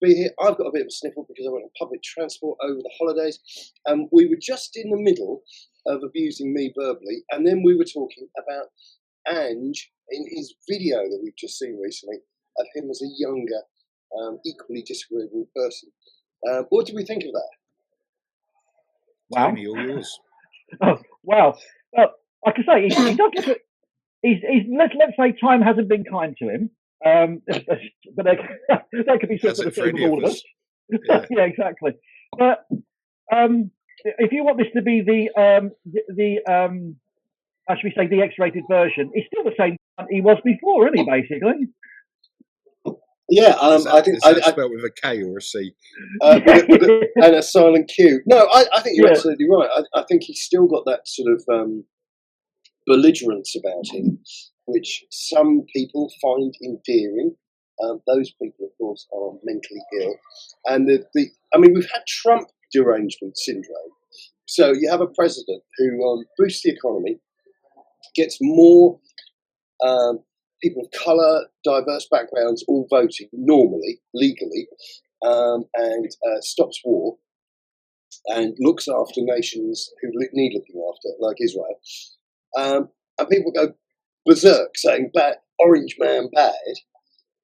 be here. I've got a bit of a sniffle because I went on public transport over the holidays. We were just in the middle of abusing me verbally, and then we were talking about Ange in his video that we've just seen recently of him as a younger, equally disagreeable person. What do we think of that? Wow. Tony, all yours. Oh, wow. Well, like I say, he does look at. Let's say time hasn't been kind to him, but that could be said for the same of all of us. Yeah. Yeah, exactly. But if you want this to be the how should we say, the X-rated version, it's still the same he was before, isn't he? Basically. Yeah, I think I spelled with a K or a C, and a silent Q. No, I think you're absolutely right. I think he's still got that sort of belligerence about him, which some people find endearing. Those people, of course, are mentally ill, and we've had Trump derangement syndrome. So you have a president who boosts the economy, gets more people of colour, diverse backgrounds, all voting normally, legally, and stops war and looks after nations who need looking after, like Israel. And people go berserk saying orange man bad.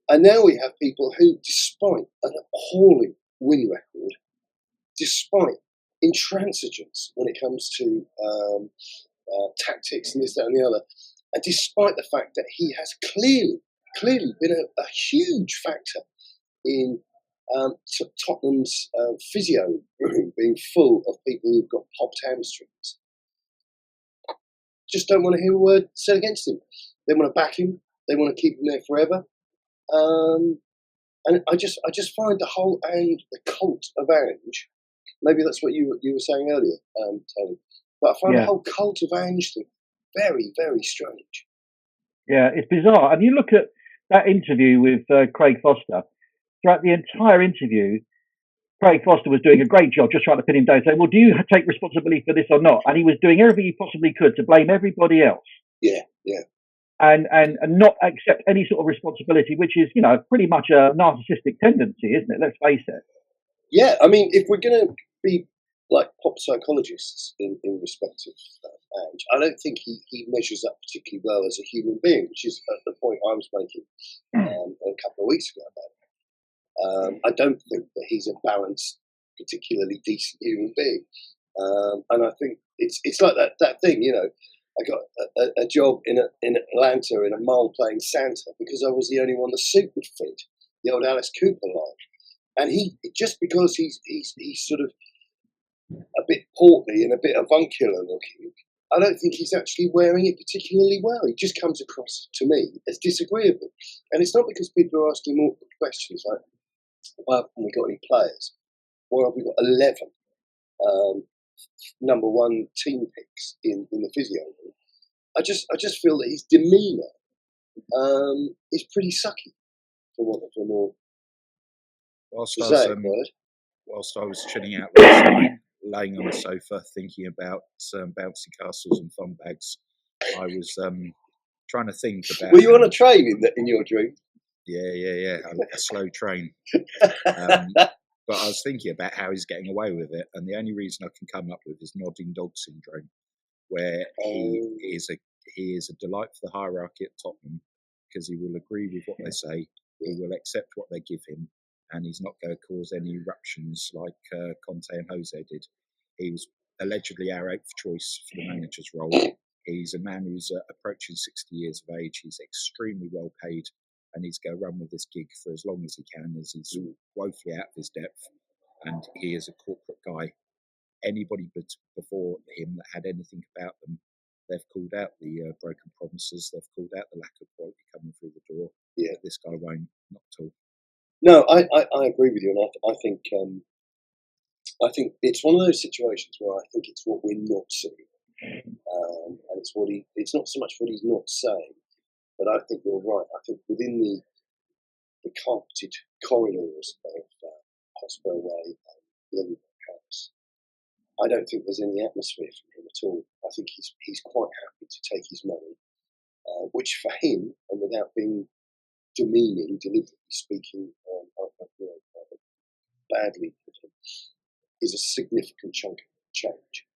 And now we have people who, despite an appalling win record, despite intransigence when it comes to tactics and this, that and the other, and despite the fact that he has clearly been a huge factor in Tottenham's physio room being full of people who've got popped hamstrings, just don't want to hear a word said against him. They want to back him. They want to keep him there forever. And I just find the whole the cult of Ange. Maybe that's what you were saying earlier, Tony. But I find the whole cult of Ange thing very, very strange. Yeah, it's bizarre. And you look at that interview with Craig Foster. Throughout the entire interview, Craig Foster was doing a great job just trying to pin him down, saying, well, do you take responsibility for this or not? And he was doing everything he possibly could to blame everybody else. Yeah. And not accept any sort of responsibility, which is, pretty much a narcissistic tendency, isn't it? Let's face it. Yeah, I mean, if we're going to be like pop psychologists in respect of Ange, I don't think he measures up particularly well as a human being, which is the point I was making a couple of weeks ago about it. I don't think that he's a balanced, particularly decent human being. And I think it's like that thing, I got a job in Atlanta in a mall playing Santa because I was the only one the suit would fit, the old Alice Cooper line. And he, just because he's sort of a bit portly and a bit avuncular looking, I don't think he's actually wearing it particularly well. He just comes across to me as disagreeable. And it's not because people are asking more questions like, why haven't we got any players? Why have we got 11 number one team picks in the physio room? I just feel that his demeanour is pretty sucky, for want of a more whilst I was chilling out last night, laying on the sofa thinking about bouncy castles and fun bags, I was trying to think about. Were you on a train in your dream? Yeah, a slow train. But I was thinking about how he's getting away with it, and the only reason I can come up with is nodding dog syndrome, where he is a delight for the hierarchy at Tottenham because he will agree with what they say, he will accept what they give him, and he's not going to cause any eruptions like Conte and Jose did. He was allegedly our eighth choice for the manager's role. He's a man who's approaching 60 years of age. He's extremely well paid, and he's going to run with this gig for as long as he can, as he's woefully out of his depth, and he is a corporate guy. Anybody before him that had anything about them, they've called out the broken promises, they've called out the lack of quality coming through the door. Yeah, this guy won't, not at all. No, I agree with you, and I think it's one of those situations where I think it's what we're not seeing, and it's not so much what he's not saying, but I think you're right. I think within the carpeted corridors of HOTSPUR Way and Liverpool House, I don't think there's any atmosphere from him at all. I think he's quite happy to take his money, which for him, and without being demeaning, deliberately speaking badly with him is a significant chunk of change.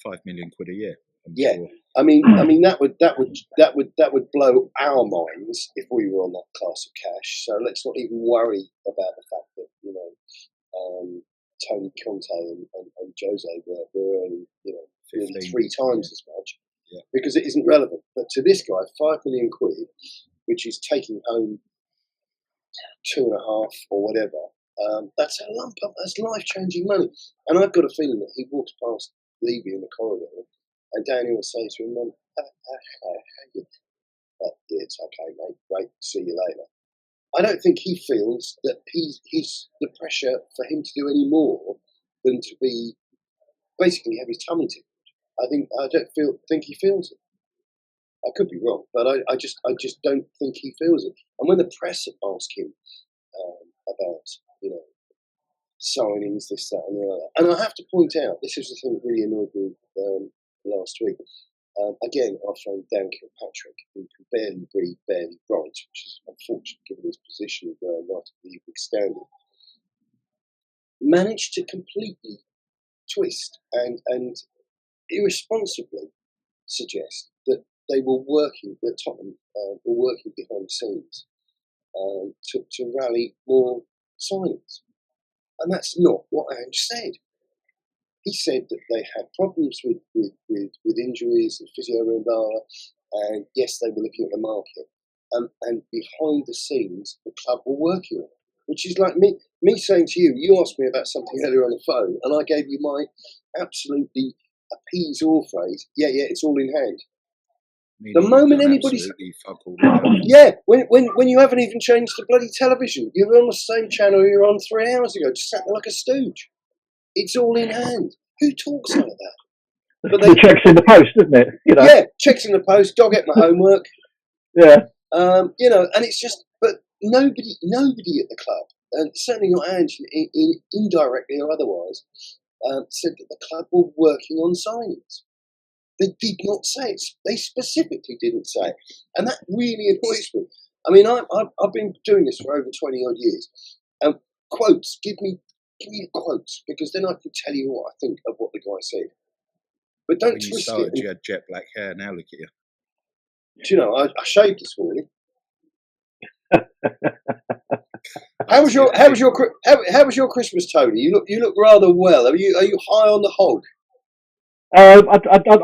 5 million quid a year. I'm Yeah. sure. I mean, that would blow our minds if we were on that class of cash. So let's not even worry about the fact that Tony Conte and Jose were earning nearly 3 times as much, because it isn't relevant. But to this guy, 5 million quid, which is taking home 2.5 or whatever, that's a lump of, that's life-changing money. And I've got a feeling that he walks past Levy in the corridor, and Danny will say to him, it's okay, mate, great, see you later. I don't think he feels that he's the pressure for him to do any more than to be basically have his tummy tickled. I don't think he feels it. I could be wrong, but I just don't think he feels it. And when the press ask him about signings, this, that, and the other, and I have to point out, this is the thing that really annoyed me last week. Again, our friend Dan Kilpatrick, who can barely read, barely write, which is unfortunate given his position where not the Evening Standard, managed to completely twist and irresponsibly suggest that they were working, that Tottenham were working behind the scenes to rally more signings. And that's not what Ange said. He said that they had problems with injuries and physio and and yes, they were looking at the market. And behind the scenes, the club were working on it. Which is like me saying to you, you asked me about something earlier on the phone, and I gave you my absolutely appease all phrase. Yeah, it's all in hand. The moment anybody's when you haven't even changed the bloody television, you're on the same channel you're on 3 hours ago, just sat there like a stooge. It's all in hand. Who talks like that? But the checks in the post, isn't it? Yeah, checks in the post. Go get my homework. Yeah. And it's just, but nobody at the club, and certainly not Ange, indirectly or otherwise, said that the club were working on signings. They did not say it. They specifically didn't say it, and that really annoys me. I mean, I've been doing this for over 20 odd years. Quotes, give me the quotes, because then I can tell you what I think of what the guy said. But don't twist it. When you started, you had jet black hair. Now look at you. Do you know, I shaved this morning. How was your Christmas, Tony? You look rather well. Are you high on the hog? I'm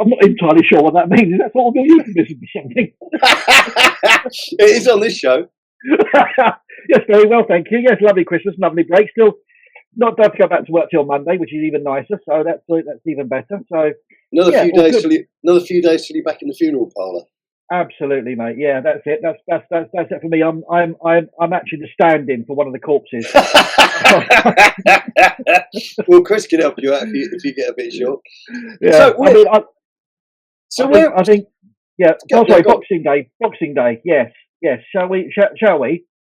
not entirely sure what that means. Is that sort of your euphemism or something? It is on this show. Yes, very well, thank you. Yes, lovely Christmas, lovely break. Still not have to go back to work till Monday, which is even nicer. So that's even better. So another few days till you're back in the funeral parlour. Absolutely, mate. Yeah, that's it. That's it for me. I'm actually the stand-in for one of the corpses. Well, Chris can help you out if you get a bit short. Yeah, I think. Yeah. Sorry, Boxing Day. Yes. Shall we?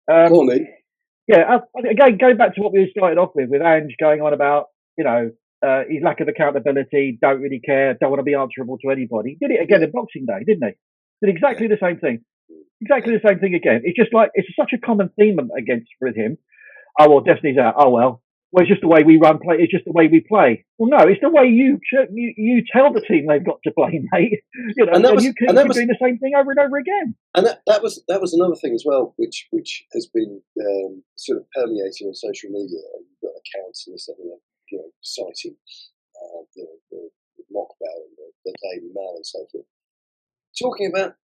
Go on then. Yeah. Again, going back to what we started off with Ange going on about his lack of accountability, don't really care, don't want to be answerable to anybody. He did it again in Boxing Day, didn't he? Did exactly the same thing. Exactly the same thing again. It's just like, it's such a common theme with him. Oh, well, Destiny's out. Oh, well, it's just the way we play. It's just the way we play. Well, no, it's the way you tell the team they've got to play, mate. And you keep doing the same thing over and over again. And that was another thing as well, which has been sort of permeating on social media. You've got accounts and this, citing the Mock Bell and the Daily Mail and so forth, talking about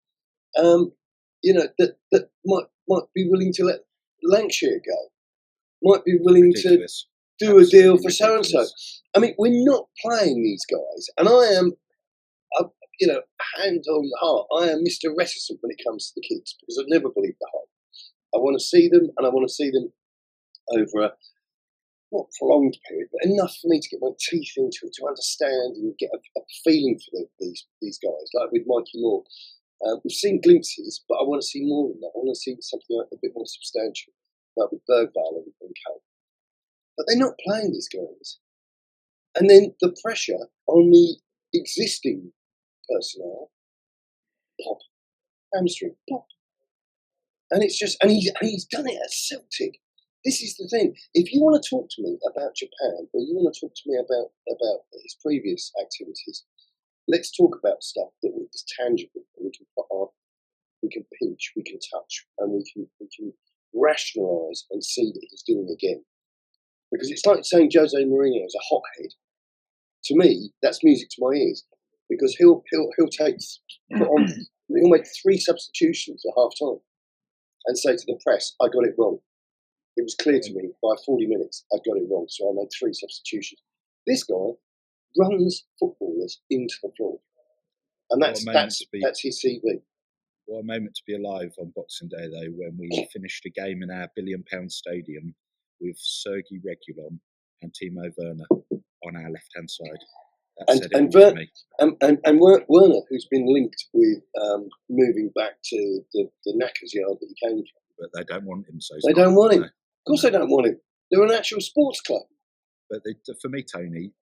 that might be willing to let Lancashire go, might be willing to do a deal for so and so. I mean, we're not playing these guys, and I am, hand on heart, I am Mr. Reticent when it comes to the kids, because I've never believed the hype. I want to see them, and I want to see them over a not prolonged period, but enough for me to get my teeth into it, to understand and get a feeling for these guys, like with Mikey Moore. We've seen glimpses, but I want to see more than that. I want to see something a bit more substantial, like with Bergvall and Co. But they're not playing these guys. And then the pressure on the existing personnel, pop, hamstring, pop. And it's just, and he's done it at Celtic. this is the thing. If you want to talk to me about Japan, or you want to talk to me about his previous activities, let's talk about stuff that is tangible. We can we can pinch, we can touch, and we can rationalise and see that he's doing again. Because it's like saying Jose Mourinho is a hothead. To me, that's music to my ears. Because he'll make 3 substitutions at half time and say to the press, "I got it wrong. It was clear to me by 40 minutes I got it wrong, so I made 3 substitutions." This guy runs footballers into the floor, and that's his CV. What a moment to be alive on Boxing Day, though, when we finished a game in our £1 billion stadium with Sergei Reguilon and Timo Werner on our left-hand side. And Werner, who's been linked with moving back to the Knackers yard that he came from. But they don't want him, so they don't want him. Of course they don't want him. They're an actual sports club. But for me, Tony,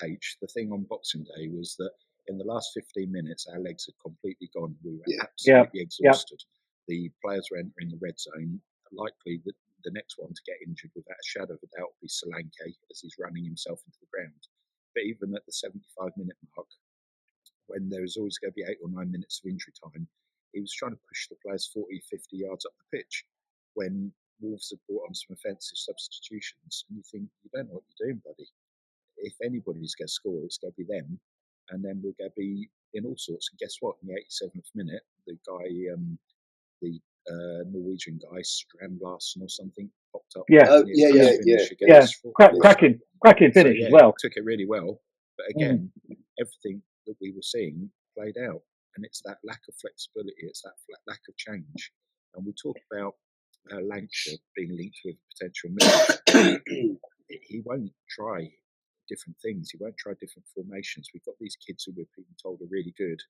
H, the thing on Boxing Day was that in the last 15 minutes, our legs had completely gone. We were absolutely exhausted. The players were entering the red zone. Likely that the next one to get injured without a shadow of a doubt will be Solanke as he's running himself into the ground. But even at the 75-minute mark, when there was always going to be 8 or 9 minutes of injury time, he was trying to push the players 40, 50 yards up the pitch when Wolves had brought on some offensive substitutions. And you think, you don't know what you're doing, buddy. If anybody's going to score, it's going to be them. And then we're going to be in all sorts. And guess what? In the 87th minute, the guy, the Norwegian guy, Strand Larsen or something, popped up. Cracking finish as well. Took it really well. But again, everything that we were seeing played out. And it's that lack of flexibility, it's that lack of change. And we talk about Lancashire being linked with potential move. He won't try different things. He won't try different formations. We've got these kids who we're being told are really good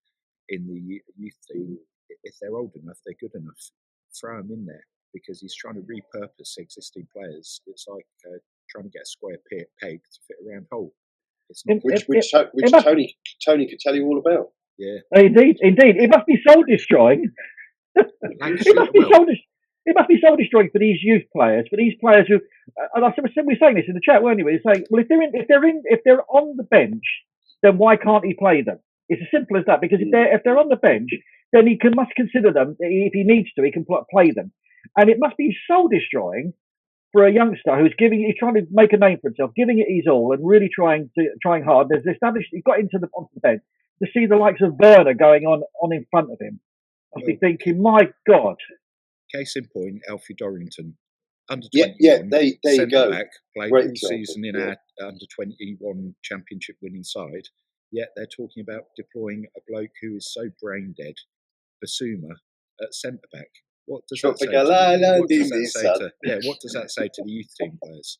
in the youth team. If they're old enough, they're good enough. Throw them in there because he's trying to repurpose existing players. It's like trying to get a square peg to fit a round hole. It's not which Tony could tell you all about. Yeah, indeed. It must be soul destroying. It must be soul destroying for these youth players, for these players who. And we were saying this in the chat, weren't we? We're saying, well, if they're on the bench, then why can't he play them? It's as simple as that. Because if they're on the bench, then he must consider them. If he needs to, he can play them. And it must be soul destroying for a youngster who's trying to make a name for himself, giving it his all, and really trying hard. There's established. He got onto the bench to see the likes of Werner going on in front of him. I'll be thinking, my God. Case in point, Alfie Dorrington, under 21, there you go. Back, played all season in our under 21 championship winning side. Yet they're talking about deploying a bloke who is so brain dead, Basuma, at centre back. What does that say to the youth team players?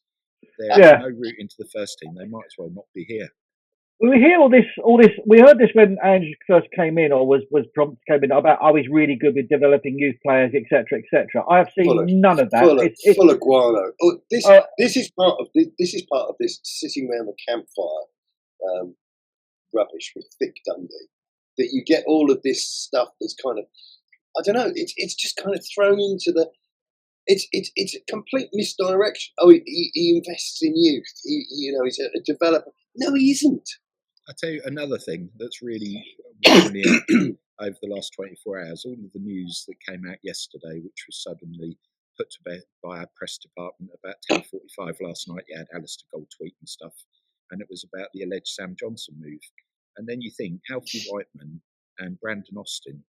There's no route into the first team. They might as well not be here. We hear all this. We heard this when Ange first came in, or was came in about he's really good with developing youth players, etc., etc. I have seen none of that. Full of guano. This is part of this sitting around the campfire rubbish with Thick Dundee. That you get all of this stuff that's kind of, I don't know. It's just kind of thrown into the. It's a complete misdirection. Oh, he invests in youth. He's a developer. No, he isn't. I tell you another thing that's really worrying over the last 24 hours. All of the news that came out yesterday, which was suddenly put to bed by our press department about 10:45 last night. You had Alistair Gold tweeting stuff, and it was about the alleged Sam Johnson move. And then you think Alfie Whiteman and Brandon Austin,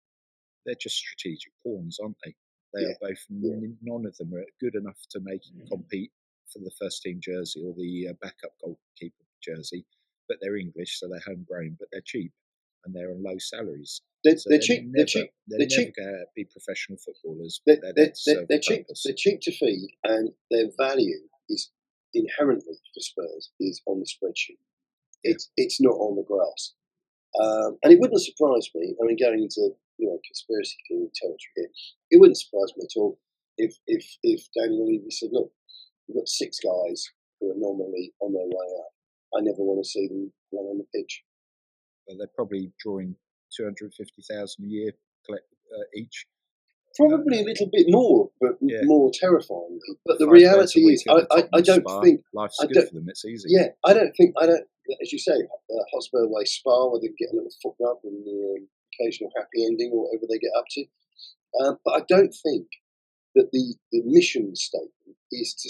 they're just strategic pawns, aren't they? They are both. None of them are good enough to make him compete for the first team jersey or the backup goalkeeper jersey, but they're English, so they're homegrown, but they're cheap and they're on low salaries. They're cheap. They're never going to be professional footballers. They're cheap. They're cheap to feed, and their value is inherently for Spurs is on the spreadsheet. It's not on the grass, and it wouldn't surprise me. I mean, going into conspiracy theory territory here, it wouldn't surprise me at all if Daniel Levy said, "Look, we've got 6 guys who are normally on their way up. I never want to see them run on the pitch." Well, they're probably drawing 250,000 a year each. Probably a little bit more, but more terrifying. But the 5 days a reality week is, at the I Tottenham don't Spa, think life's I good don't, for them. It's easy. yeah, I don't, as you say, Hotspur Way Spa, where they get a little foot rub and the occasional happy ending or whatever they get up to. But I don't think that the mission statement is to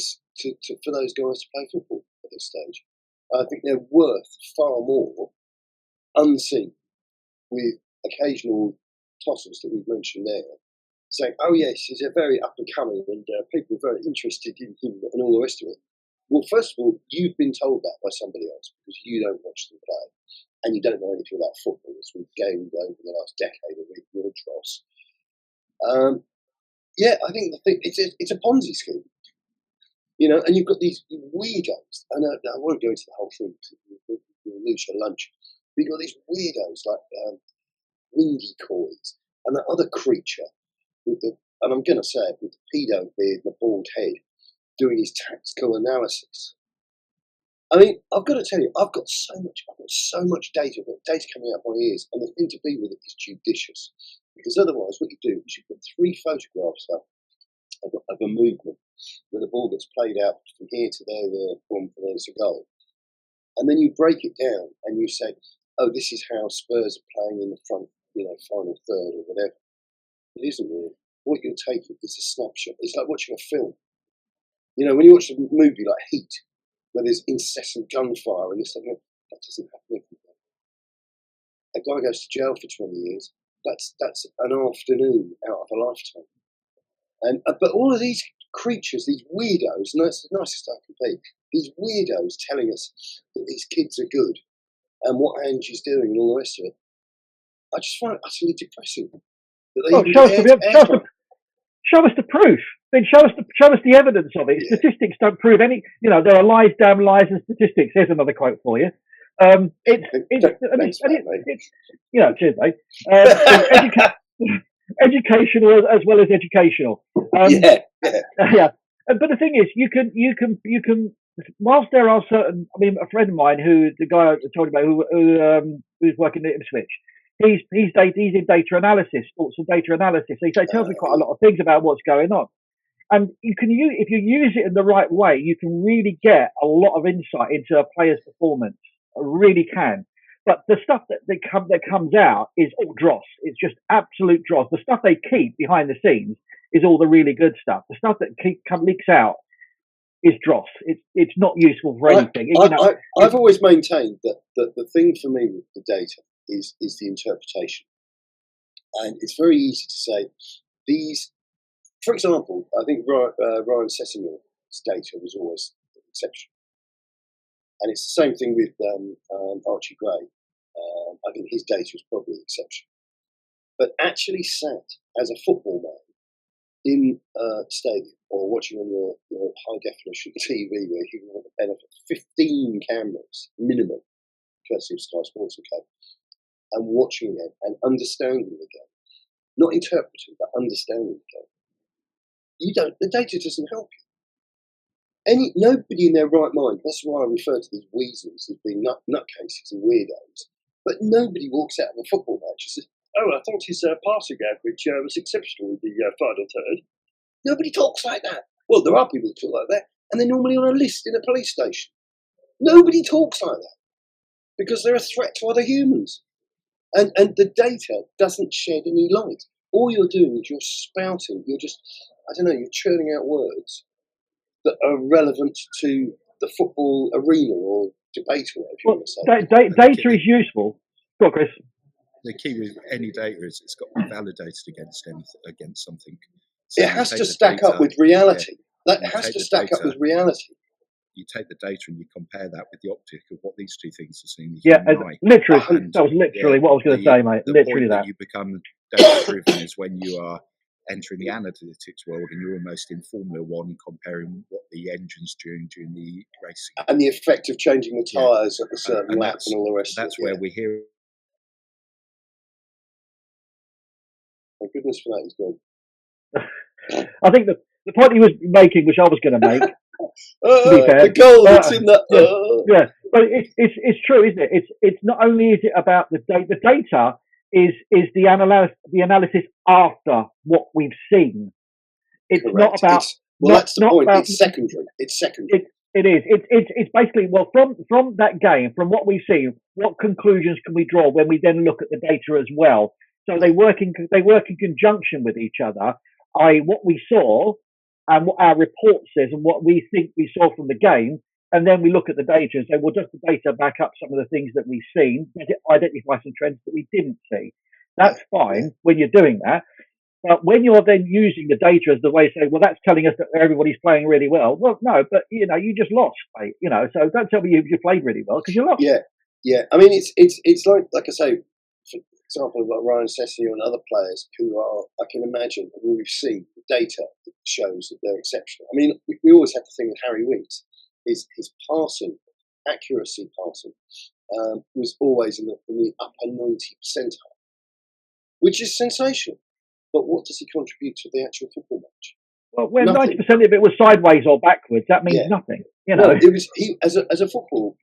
for those guys to play football at this stage. I think they're worth far more unseen with occasional tossers that we've mentioned there, saying, "Oh yes, he's a very up and coming, and people are very interested in him," and all the rest of it. Well, first of all, you've been told that by somebody else because you don't watch them play, and you don't know anything about football, as we've gained over the last decade of your dross. Yeah, I think it's a Ponzi scheme, and you've got these weirdos, and I won't go into the whole thing because you'll lose your lunch. But you've got these weirdos like Windy Coys and that other creature with and I'm going to say it, with the pedo beard and the bald head, doing his tactical analysis. I mean, I've got to tell you, I've got so much data coming out my ears, and the thing to be with it is judicious, because otherwise, what you do is you put 3 photographs up of a movement where the ball gets played out from here to there, from there's a goal, and then you break it down and you say, "Oh, this is how Spurs are playing in the front, final third or whatever." It isn't really. What you're taking is a snapshot. It's like watching a film. When you watch a movie like Heat, where there's incessant gunfire and this and that doesn't happen every day. A guy goes to jail for 20 years. That's an afternoon out of a lifetime. And but all of these creatures, these weirdos, and that's the nicest I can be. These weirdos telling us that these kids are good and what Angie's doing and all the rest of it. I just find it utterly depressing. Show us the proof. Then show us the evidence of it. Yeah. Statistics don't prove any. There are lies, damn lies, and statistics. Here's another quote for you. Cheers, mate. Educational as well as educational. Yeah. But the thing is, you can. Whilst there are certain, a friend of mine the guy I told you about, who's working at Ipswich. He's in data analysis, thoughts of data analysis. So he tells me quite a lot of things about what's going on. And if you use it in the right way, you can really get a lot of insight into a player's performance. I really can. But the stuff that comes out is all dross. It's just absolute dross. The stuff they keep behind the scenes is all the really good stuff. The stuff that leaks out is dross. It's not useful for anything. I've always maintained that the thing for me with the data is the interpretation. And it's very easy to say these, for example, I think Ryan Sessamill's data was always an exception. And it's the same thing with Archie Gray. I think his data was probably an exception. But actually sat as a football man in a stadium or watching on your high definition TV where you want the benefit of 15 cameras minimum, courtesy of Sky Sports and Co, and watching them and understanding the game, not interpreting but understanding the game. The data doesn't help you. Nobody in their right mind. That's why I refer to these weasels as being nutcases and weirdos. But nobody walks out of a football match and says, "Oh, I thought his passing average was exceptional in the final third." Nobody talks like that. Well, there are people that talk like that, and they're normally on a list in a police station. Nobody talks like that because they're a threat to other humans. And the data doesn't shed any light. All you're doing is you're spouting, you're churning out words that are relevant to the football arena or debate or whatever you want to say. Data is useful. Go on, Chris. The key with any data is it's got to be validated against something. So it has to stack up with reality. That has to stack up with reality. You take the data and you compare that with the optic of what these two things are seeing. Literally, that was literally what I was going to say, mate. Literally that. You become data-driven is when you are entering the analytics world and you're almost in Formula One comparing what the engine's doing during the racing. And the effect of changing the tyres at a certain lap and all the rest of it. That's where we hear. Thank goodness for that, he's gone. I think the point he was making, which I was going to make, the goal that's in that. But it's true, isn't it? It's not only is it about the data. The data is the analysis after what we've seen. It's Correct. not about. That's the point. About, it's secondary. It's secondary. It is. It's basically, well, from that game, from what we've seen, what conclusions can we draw when we then look at the data as well? So they work in conjunction with each other. What we saw and what our report says and what we think we saw from the game, and then we look at the data and say, well, does the data back up some of the things that we've seen? Does it identify some trends that we didn't see? That's fine when you're doing that. But when you're then using the data as the way to say, well, that's telling us that everybody's playing really well. Well, no, but you just lost, mate. So don't tell me you played really well because you lost. Yeah. I mean, it's like I say, for example, like Ryan Sessegnon and other players who are, I can imagine, who we've seen the data that shows that they're exceptional. I mean, we always have to think with Harry Winks, his passing, accuracy passing, was always in the upper 90 percentile, which is sensational. But what does he contribute to the actual football match? Well, when 90% of it was sideways or backwards, that means nothing. Well, it was he as a footballer,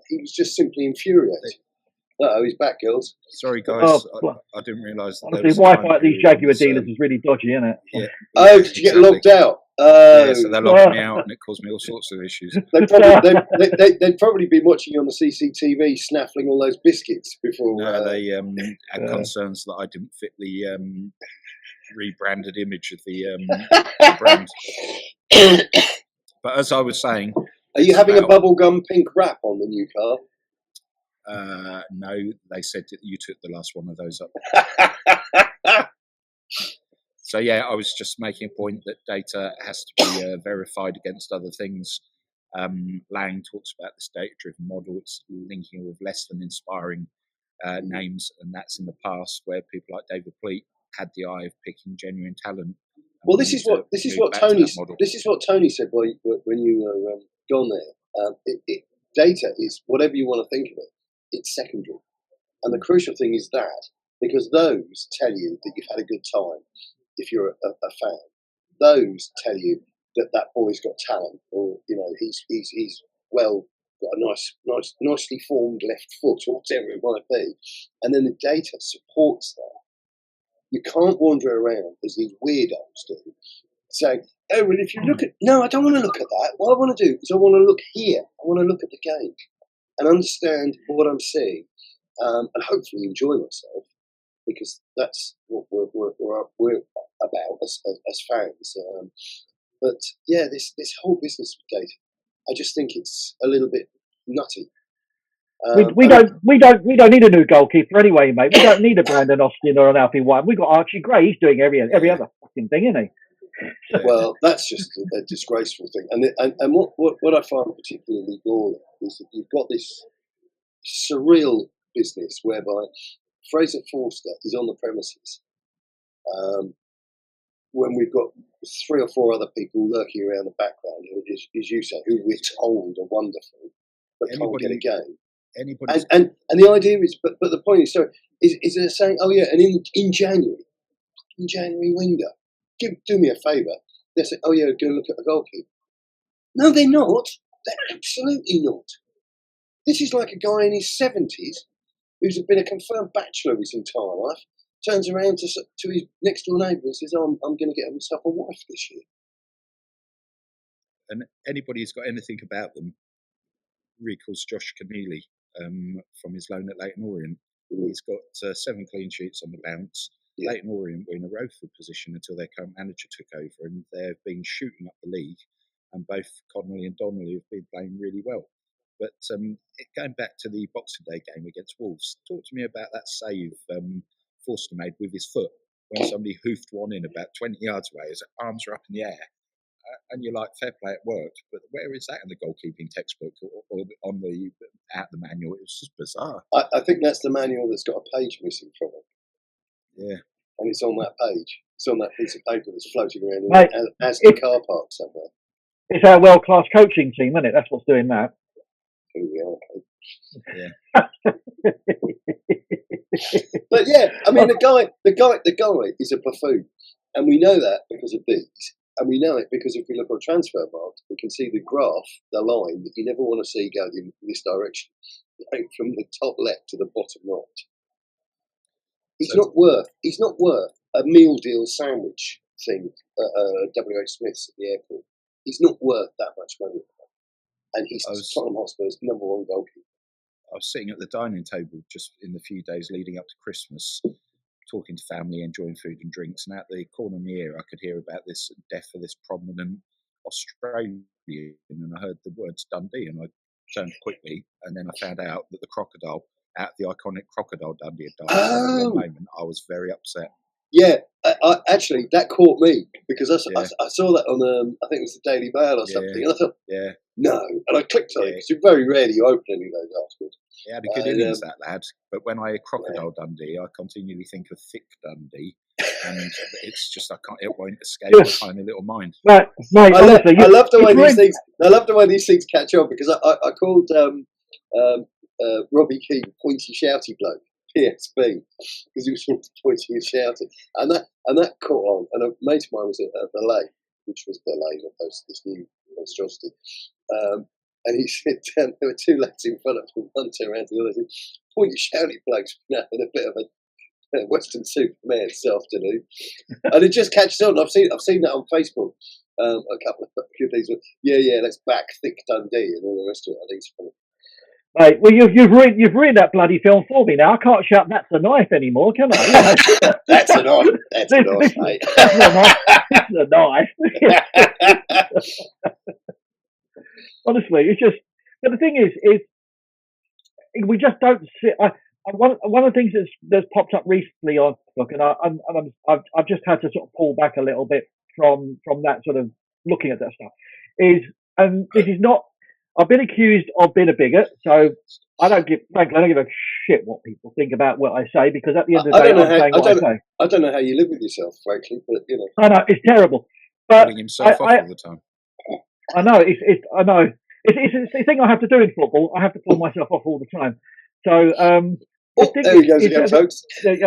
he was just simply infuriating. He's back, girls. Sorry, guys, I didn't realise. Honestly, Wi-Fi at these Jaguar dealers is really dodgy, isn't it? Yeah. Did you get logged out? Yeah, so they logged me out, and it caused me all sorts of issues. They'd probably been watching you on the CCTV, snaffling all those biscuits before. No, they had concerns that I didn't fit the rebranded image of the brand. But as I was saying, are you having a bubblegum pink wrap on the new car? No, they said that you took the last one of those up. So yeah, I was just making a point that data has to be verified against other things. Lang talks about this data-driven model. It's linking with less than inspiring names, and that's in the past where people like David Pleat had the eye of picking genuine talent. Well, this is what Tony said when you were gone there. Data is whatever you want to think of it. It's secondary, and the crucial thing is that because those tell you that you've had a good time. If you're a fan, those tell you that boy's got talent, or he's well got a nicely formed left foot, or whatever it might be, and then the data supports that. You can't wander around as these weirdos do, saying, "Oh, well, if you look at no, I don't want to look at that. What I want to do is I want to look here. I want to look at the game and understand what I'm seeing, and hopefully enjoy myself." Because that's what we're about as fans. But yeah, this whole business with data, I just think it's a little bit nutty. We don't need a new goalkeeper anyway, mate. We don't need a Brandon Austin or an Alfie White. We've got Archie Gray. He's doing every other fucking thing, isn't he? Well, that's just a disgraceful thing. And what I find particularly galling is that you've got this surreal business whereby Fraser Forster is on the premises when we've got 3 or 4 other people lurking around the background, as you say, who we're told are wonderful, but can't get a game. And the idea is, but the point is, is they're saying, oh yeah, and in January window, do me a favour. They say, oh yeah, go look at the goalkeeper. No, they're not. They're absolutely not. This is like a guy in his 70s who's been a confirmed bachelor his entire life, turns around to his next door neighbour and says, I'm going to get myself a wife this year. And anybody who's got anything about them recalls Josh Keneally from his loan at Leyton Orient. He's got 7 clean sheets on the bounce. Yeah. Leyton Orient were in a woeful position until their current manager took over, and they've been shooting up the league, and both Connolly and Donnelly have been playing really well. But going back to the Boxing Day game against Wolves, talk to me about that save Forster made with his foot when somebody hoofed one in about 20 yards away. His arms are up in the air. And you're like, fair play, it worked. But where is that in the goalkeeping textbook or on the manual? It was just bizarre. I think that's the manual that's got a page missing from it. Yeah. And it's on that page. It's on that piece of paper that's floating around in the Aston car park somewhere. It's our world-class coaching team, isn't it? That's what's doing that. Yeah. But yeah, I mean, the guy is a buffoon, and we know that because of these, and we know it because if we look on transfer market, we can see the graph, the line that you never want to see go in this direction, going from the top left to the bottom right. He's not worth a meal deal sandwich thing at WH Smith's at the airport. He's not worth that much money. And he's Tottenham Hotspur's #1 goalkeeper. I was sitting at the dining table just in the few days leading up to Christmas, talking to family, enjoying food and drinks, and at the corner of my ear I could hear about this death of this prominent Australian, and I heard the words Dundee, and I turned quickly, and then I found out that the crocodile, the iconic crocodile Dundee, had died. So at that moment, I was very upset. Yeah, actually, that caught me because I saw that on I think it was the Daily Mail or something, and I thought, no, and I clicked on it because you very rarely open any of those articles. He had a good innings, that lad. But when I hear Crocodile Dundee, I continually think of Thick Dundee, and it's just it won't escape my tiny little mind. Right, mate, I love the way these things. I love the way these things catch on because I called Robbie Keane pointy shouty bloke. PSB, because he was pointing and shouting, and that caught on. And a mate of mine was at the lake, which was the lane of this new monstrosity, and he said there were two lads in front of him, one turned around to the other, said, pointy shouty blokes having a bit of a Western Superman this afternoon, and it just catches on. I've seen that on Facebook a few days ago. Yeah, let's back Thick Dundee and all the rest of it. I think it's funny. Right, well, you've ruined that bloody film for me now. I can't shout "That's a knife" anymore, can I? That's a knife. That's a knife, mate. That's a knife. Honestly, it's just. But the thing is we just don't see. One of the things that's popped up recently on Facebook, and I've just had to sort of pull back a little bit from that sort of looking at that stuff. And this is not. I've been accused of being a bigot, so I don't give a shit what people think about what I say, because at the end of the day, I'm saying what I say. I don't know how you live with yourself, frankly, but you know. I know it's terrible, but putting himself off all the time. I know I know it's the thing I have to do in football. I have to pull myself off all the time. So there he goes again, folks. The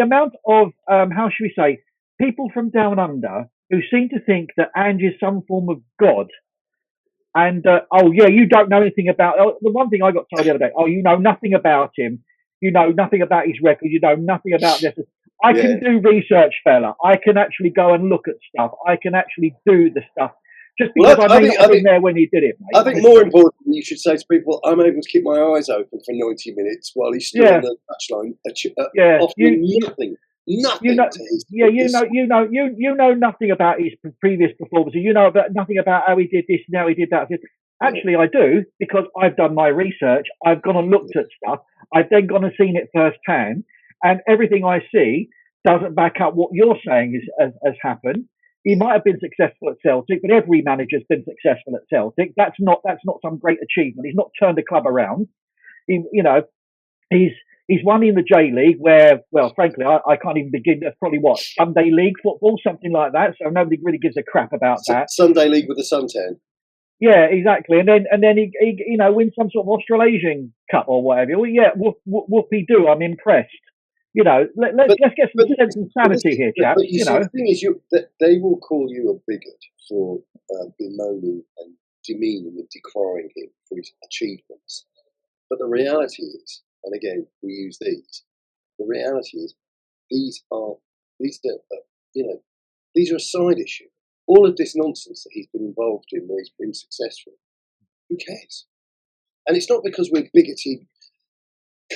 amount of how should we say, people from down under who seem to think that Ange is some form of god. And, you don't know anything about... the one thing I got told the other day, you know nothing about him. You know nothing about his record. You know nothing about this. I can do research, fella. I can actually go and look at stuff. I can actually do the stuff. Just because I may not have been there when he did it, mate. I think more importantly, you should say to people, I'm able to keep my eyes open for 90 minutes while he's still on the touchline. Offering nothing. Nothing. You know nothing about his previous performances. You know nothing about how he did this and how he did that. Actually, I do, because I've done my research. I've gone and looked at stuff. I've then gone and seen it firsthand, and everything I see doesn't back up what you're saying has happened. He might have been successful at Celtic, but every manager's been successful at Celtic. That's not some great achievement. He's not turned the club around. He's won in the J League, where, well, frankly, I can't even begin. That's probably Sunday League football, something like that. So nobody really gives a crap about that. Sunday League with the suntan. Yeah, exactly. And then he wins some sort of Australasian Cup or whatever. Well, yeah, whoopie do. I'm impressed. Let's get some sense and sanity here, chaps. The thing is, they will call you a bigot for bemoaning and demeaning and decrying him for his achievements. But the reality is, and again, we use these. The reality is, these are a side issue. All of this nonsense that he's been involved in, where he's been successful, who cares? And it's not because we're bigoted,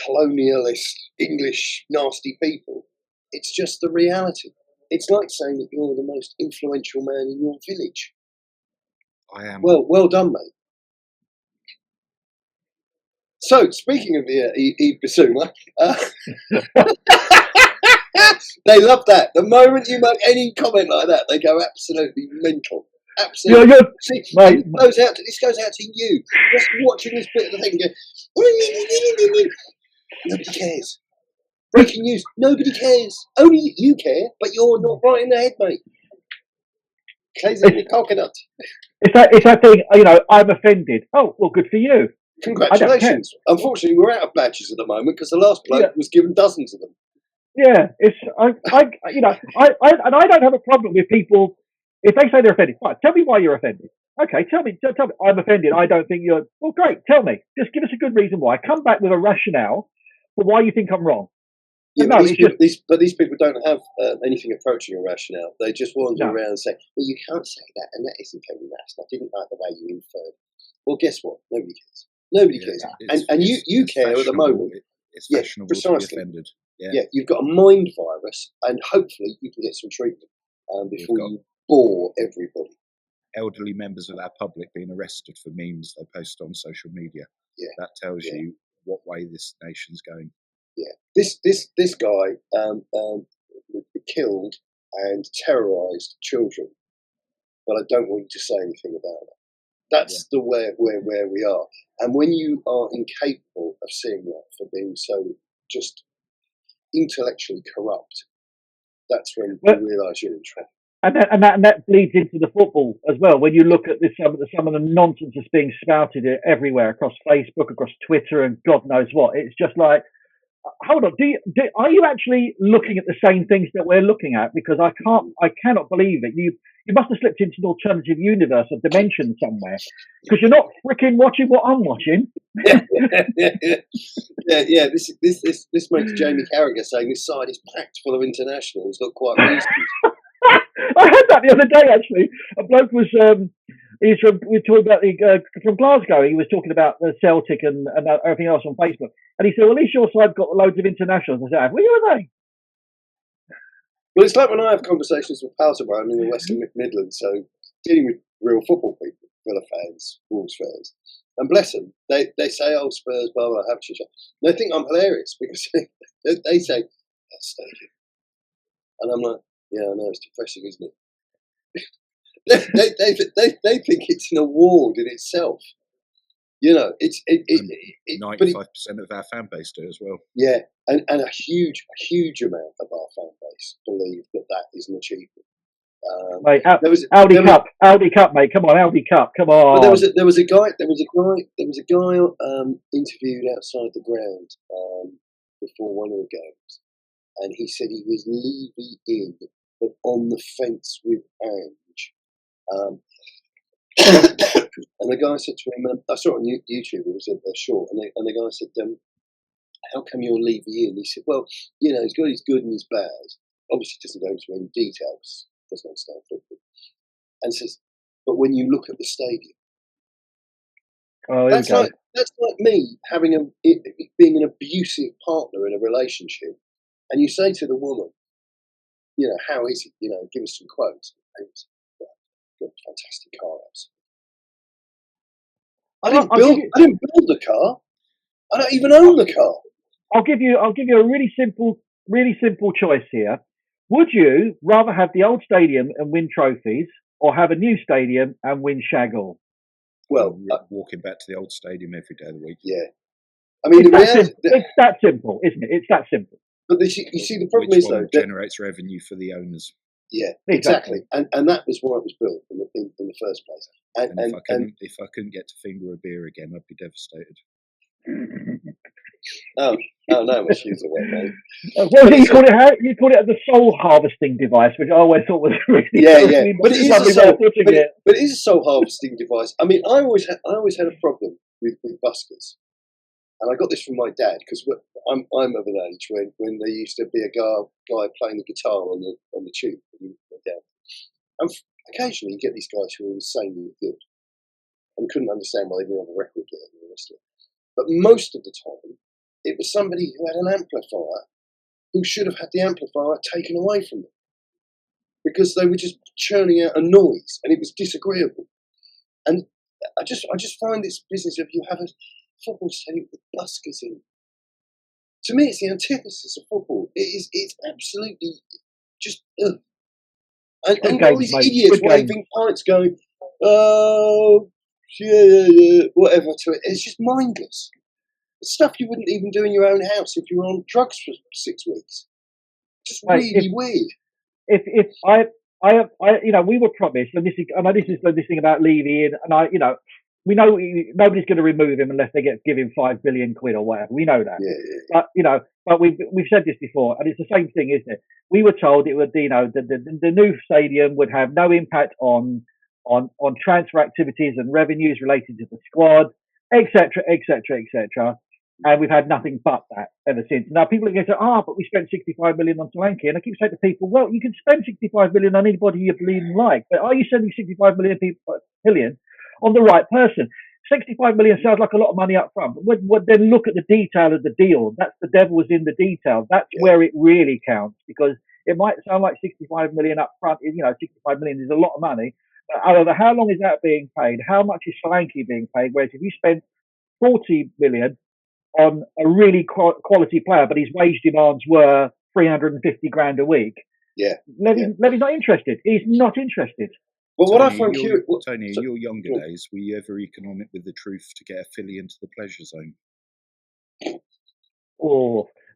colonialist, English, nasty people. It's just the reality. It's like saying that you're the most influential man in your village. I am. Well done, mate. So, speaking of Yves Bissouma, they love that. The moment you make any comment like that, they go absolutely mental. Absolutely. This goes out to you. Just watching this bit of the thing go, nobody cares. Breaking news, nobody cares. Only you care, but you're not right in the head, mate. Crazy in the coconut. It's that thing, I'm offended. Oh, well, good for you. Congratulations. Unfortunately, we're out of badges at the moment because the last bloke was given dozens of them. Yeah, I don't have a problem with people if they say they're offended. Fine, tell me why you're offended. Okay, tell me. I'm offended. I don't think you're. Well, great. Tell me. Just give us a good reason why. Come back with a rationale for why you think I'm wrong. Yeah, no, but these people don't have anything approaching a rationale. They just wander around and say, "Well, you can't say that, and that isn't very rational. I didn't like the way you inferred." Well, guess what? Nobody cares. Nobody cares. And you care at the moment. It's fashionable to be offended. Yeah, you've got a mind virus, and hopefully you can get some treatment before you bore everybody. Elderly members of our public being arrested for memes they post on social media. Yeah, that tells you what way this nation's going. Yeah, this guy killed and terrorised children, but I don't want you to say anything about it. That's the where we are. And when you are incapable of seeing that for being so just intellectually corrupt, that's when you realise you're in trouble. And that bleeds into the football as well. When you look at some of the nonsense that's being spouted everywhere across Facebook, across Twitter, and God knows what, it's just like, hold on, are you actually looking at the same things that we're looking at? Because I cannot believe it. You must have slipped into an alternative universe or dimension somewhere, because you're not freaking watching what I'm watching. Yeah. This makes Jamie Carragher saying this side is packed full of internationals look quite recent. I heard that the other day, actually. A bloke was we were talking about from Glasgow. He was talking about the Celtic and everything else on Facebook, and he said, "Well, at least your side got loads of internationals." I said, "Where are they?" Well, it's like when I have conversations with pals of mine in the Western Midlands, so dealing with real football people, Villa fans, Wolves fans, and bless them, they say, "Oh, Spurs, blah blah, have to." They think I'm hilarious because they say that stadium, and I'm like, "Yeah, I know, it's depressing, isn't it?" they think it's an award in itself. You know, it's 95% of our fan base do as well. Yeah, and a huge amount of our fan base believe that is an achievement. Mate, Audi Cup, mate. Come on, Audi Cup. Come on. But there was a guy interviewed outside the ground before one of the games, and he said he was Levy in, but on the fence with Ange. And the guy said to him, I saw it on YouTube, it was a short, and the guy said, "How come you're Levy in?" He said, "Well, you know, he's got his good and his bad. Obviously, he doesn't go into any details, doesn't understand football." And says, "But when you look at the stadium, that's like me being an abusive partner in a relationship, and you say to the woman, you know, how is it? You know, give us some quotes." And it's, got a fantastic car house. I didn't build the car. I don't even own the car. I'll give you a really simple choice here. Would you rather have the old stadium and win trophies, or have a new stadium and win shag all? Well, walking back to the old stadium every day of the week. Yeah, I mean, it's that simple, isn't it? It's that simple. But you see, the problem is though, generates revenue for the owners. Yeah, exactly. And that was why it was built in the first place. And if I couldn't get to finger a beer again, I'd be devastated. Oh no, much use away, mate. What did you call it? You called it the soul harvesting device, which I always thought was really yeah. But it is a soul harvesting device. I mean, I always had a problem with buskers. And I got this from my dad because I'm of an age when there used to be a guy playing the guitar on the tube. And occasionally you get these guys who are insanely good and couldn't understand why they didn't have a record deal and the rest of it. But most of the time, it was somebody who had an amplifier who should have had the amplifier taken away from them because they were just churning out a noise and it was disagreeable. And I just find this business of you have a football stadium with buskers in. To me, it's the antithesis of football. It's absolutely just ugh. And all these idiots waving pints going, "Oh, yeah, whatever" to it. It's just mindless. It's stuff you wouldn't even do in your own house if you were on drugs for 6 weeks. Just really weird. If I, we were promised, and this is this thing about Levy, and we know nobody's going to remove him unless they give him £5 billion or whatever. We know that. Yeah. But we've said this before, and it's the same thing, isn't it? We were told it would, the new stadium would have no impact on transfer activities and revenues related to the squad, etc., etc., etc. And we've had nothing but that ever since. Now people are going to say, but we spent 65 million on Solanke. And I keep saying to people, well, you can spend 65 million on anybody you believe in like, but are you spending 65 million on the right person? 65 million sounds like a lot of money up front, but then look at the detail of the deal. That's the devil is in the detail. That's where it really counts, because it might sound like 65 million up front. 65 million is a lot of money. But how long is that being paid? How much is Solanke being paid? Whereas if you spend 40 million on a really quality player, but his wage demands were 350 grand a week, Levy's not interested. He's not interested. Well, what I find curious, Tony, in your younger days, were you ever economic with the truth to get a filly into the pleasure zone?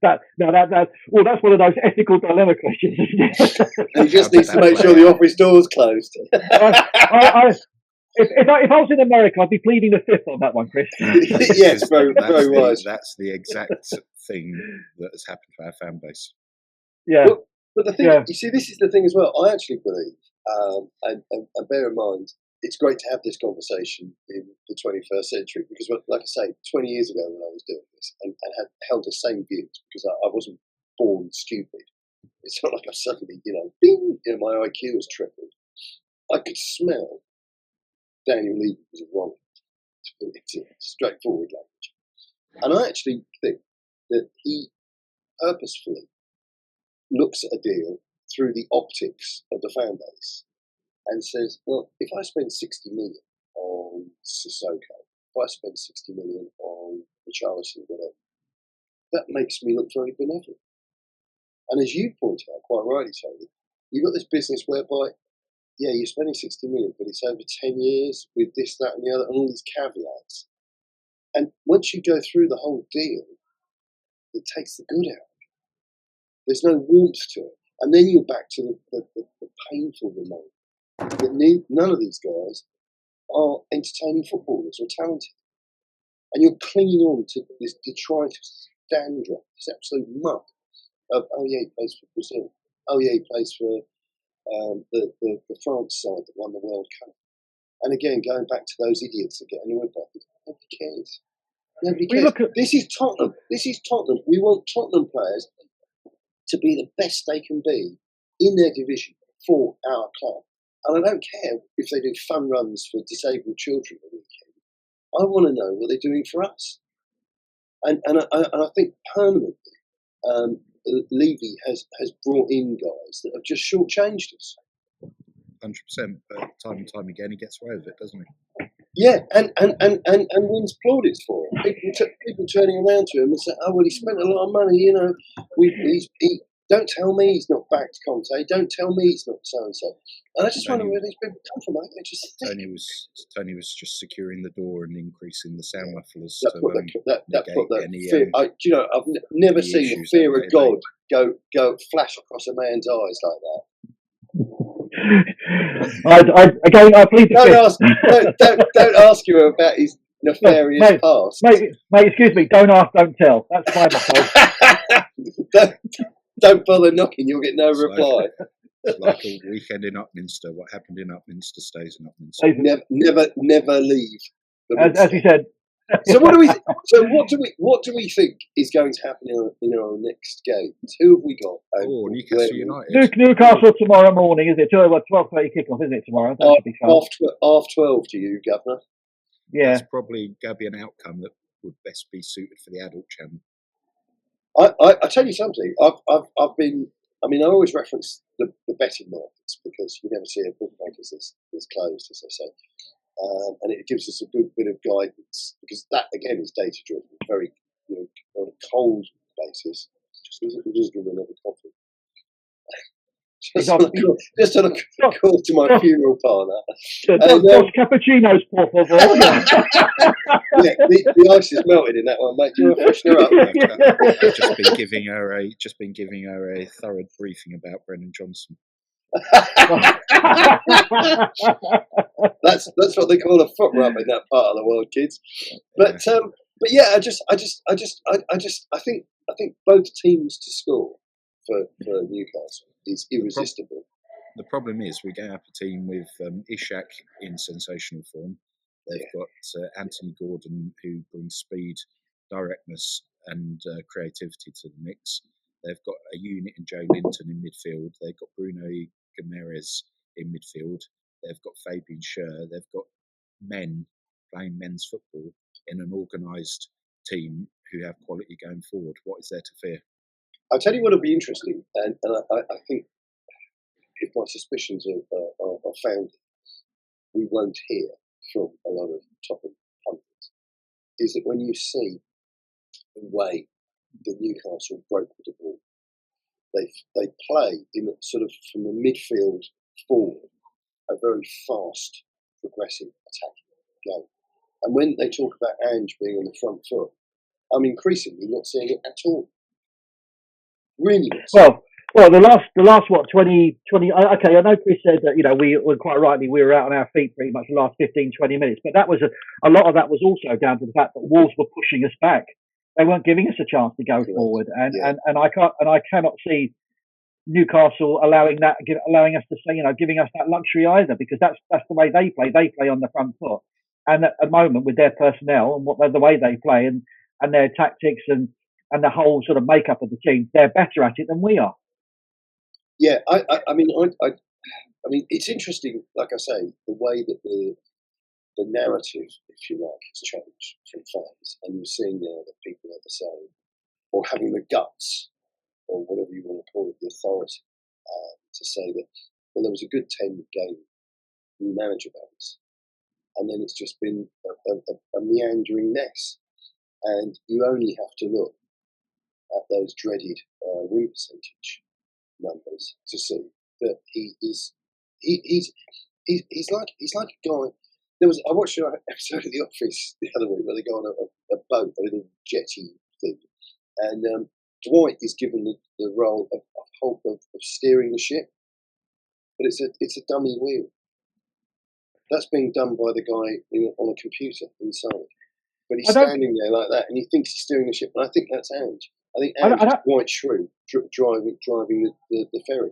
That's one of those ethical dilemma questions, isn't it? He just needs to make sure the office door's closed. If I was in America, I'd be pleading the fifth on that one, Chris. Yes, very wise. That's the exact thing that has happened to our fan base. Yeah. But the thing, you see, this is the thing as well. I actually believe, and bear in mind, it's great to have this conversation in the 21st century, because, like I say, 20 years ago when I was doing this and had held the same views, because I wasn't born stupid. It's not like I suddenly, bing, my IQ has tripled. I could smell Daniel Levy was wrong, to put it in straightforward language. And I actually think that he purposefully looks at a deal through the optics of the fan base and says, well, if I spend 60 million on Sissoko, if I spend 60 million on Richarlison, whatever, that makes me look very benevolent. And as you point out, quite rightly, Tony, you've got this business whereby, you're spending 60 million, but it's over 10 years with this, that, and the other, and all these caveats. And once you go through the whole deal, it takes the good out. There's no warmth to it. And then you're back to the painful reminder that none of these guys are entertaining footballers or talented. And you're clinging on to this detritus, dandruff, this absolute muck of, he plays for Brazil. He plays for the France side that won the World Cup. And again, going back to those idiots that get annoyed by it, nobody cares. Nobody cares. This is Tottenham. We want Tottenham players to be the best they can be in their division for our club. And I don't care if they do fun runs for disabled children on the weekend. I want to know what they're doing for us. And I think permanently, Levy has brought in guys that have just shortchanged us. 100%, but time and time again he gets away with it, doesn't he? Yeah, and wins plaudits for it. People turning around to him and saying, he spent a lot of money, don't tell me he's not backed Conte, don't tell me he's not so-and-so. And I just wonder where these people come from. Tony was just securing the door and increasing the sound mufflers. I've never seen the fear of God go flash across a man's eyes like that. I plead the fifth. Don't ask him about his nefarious past. Mate, excuse me. Don't ask, don't tell. That's my motto. Don't bother knocking. You'll get no reply. It's like a weekend in Upminster. What happened in Upminster stays in Upminster. Never leave. As you said. So what do we think is going to happen in our next games? Who have we got? Newcastle United. Newcastle tomorrow morning, is it? 12:30 kickoff, isn't it, tomorrow? That should be fun. Half 12 to you, Governor. Yeah. That's probably going to be an outcome that would best be suited for the adult channel. I tell you something. I've been. I mean, I always reference the betting markets because you never see a bookmaker that's closed, as they say, and it gives us a good bit of guidance because that again is data driven, very on a cold basis. Just give me another coffee. Just on a call to my funeral parlour. Dos cappuccinos, por favor. The ice is melted in that one, mate. Do you want to freshen her up? I've just been giving her a thorough briefing about Brennan Johnson. That's what they call a foot rub in that part of the world, kids. But yeah, I think both teams to score for Newcastle is irresistible. The problem is we're going up a team with Ishak in sensational form. They've got Anthony Gordon, who brings speed directness and creativity to the mix. They've got a unit in Joe Linton in midfield. They've got Bruno Guimaraes in midfield. They've got Fabian Schär. They've got men playing men's football in an organised team who have quality going forward. What is there to fear? I'll tell you what will be interesting, and I think if my suspicions are founded, we won't hear from a lot of Tottenham pundits, is that when you see the way the Newcastle broke the ball, they play in a sort of from the midfield forward, a very fast, progressive attacking game. And when they talk about Ange being on the front foot, I'm increasingly not seeing it at all. Really not. Well, the last what 20. Okay, I know Chris said that we were quite rightly we were out on our feet pretty much the last 15, 20 minutes, but that was a lot of that was also down to the fact that Wolves were pushing us back. They weren't giving us a chance to go forward, and I cannot see Newcastle allowing us to say giving us that luxury either, because that's the way they play. They play on the front foot, and at the moment with their personnel and the way they play and their tactics and the whole sort of makeup of the team, they're better at it than we are. Yeah, I mean, it's interesting. Like I say, the way that the narrative, if you like, has changed from fans, and you're seeing now that people are the same, or having the guts, or whatever you want to call it, the authority, to say that, well, there was a good 10-game new manager bounce, and then it's just been a meandering mess, and you only have to look at those dreaded win percentage numbers to see that he's like a guy. I watched an episode of The Office the other week where they go on a boat, a little jetty thing, and Dwight is given the role of steering the ship, but it's a dummy wheel. That's being done by the guy on a computer inside, but he's standing there like that, and he thinks he's steering the ship, and I think that's Ange. I think Ange is quite shrewd driving the ferry.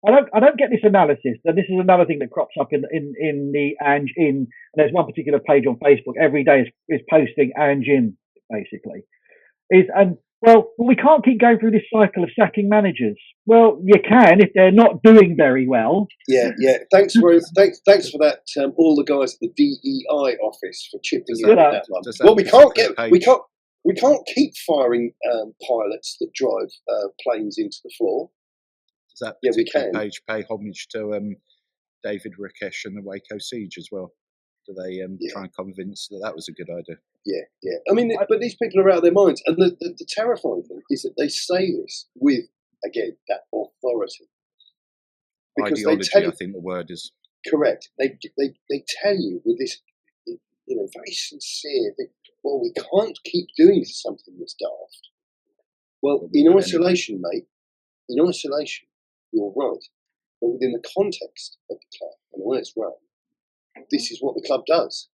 I don't get this analysis, and this is another thing that crops up in the Ange in. And there's one particular page on Facebook every day is posting Ange in, basically. We can't keep going through this cycle of sacking managers. Well, you can if they're not doing very well. Yeah. Thanks for that. All the guys at the DEI office for chipping in on that one. Well, we can't keep firing pilots that drive planes into the floor. Does that particular page pay homage to David Rakesh and the Waco siege as well? Do they try and convince that was a good idea? Yeah. I mean, but these people are out of their minds. And the terrifying thing is that they say this with, again, that authority. Because ideology, I think the word is. Correct. They tell you with this, very sincere thing, well, we can't keep doing something that's daft. Well, in isolation, mate, you're right. But within the context of the club and the way it's run, this is what the club does.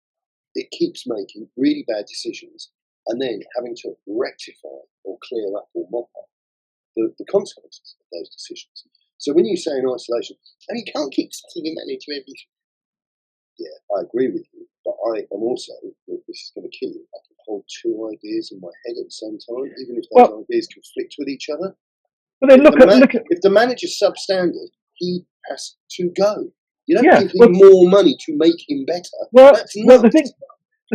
It keeps making really bad decisions and then having to rectify or clear up or mop up the consequences of those decisions. So when you say in isolation, you can't keep setting a manager every. Yeah, I agree with you, but I am also, this is going to kill you, I can hold two ideas in my head at the same time, even if those ideas conflict with each other. But then if the manager's substandard, he has to go. You don't give him more money to make him better. Well, the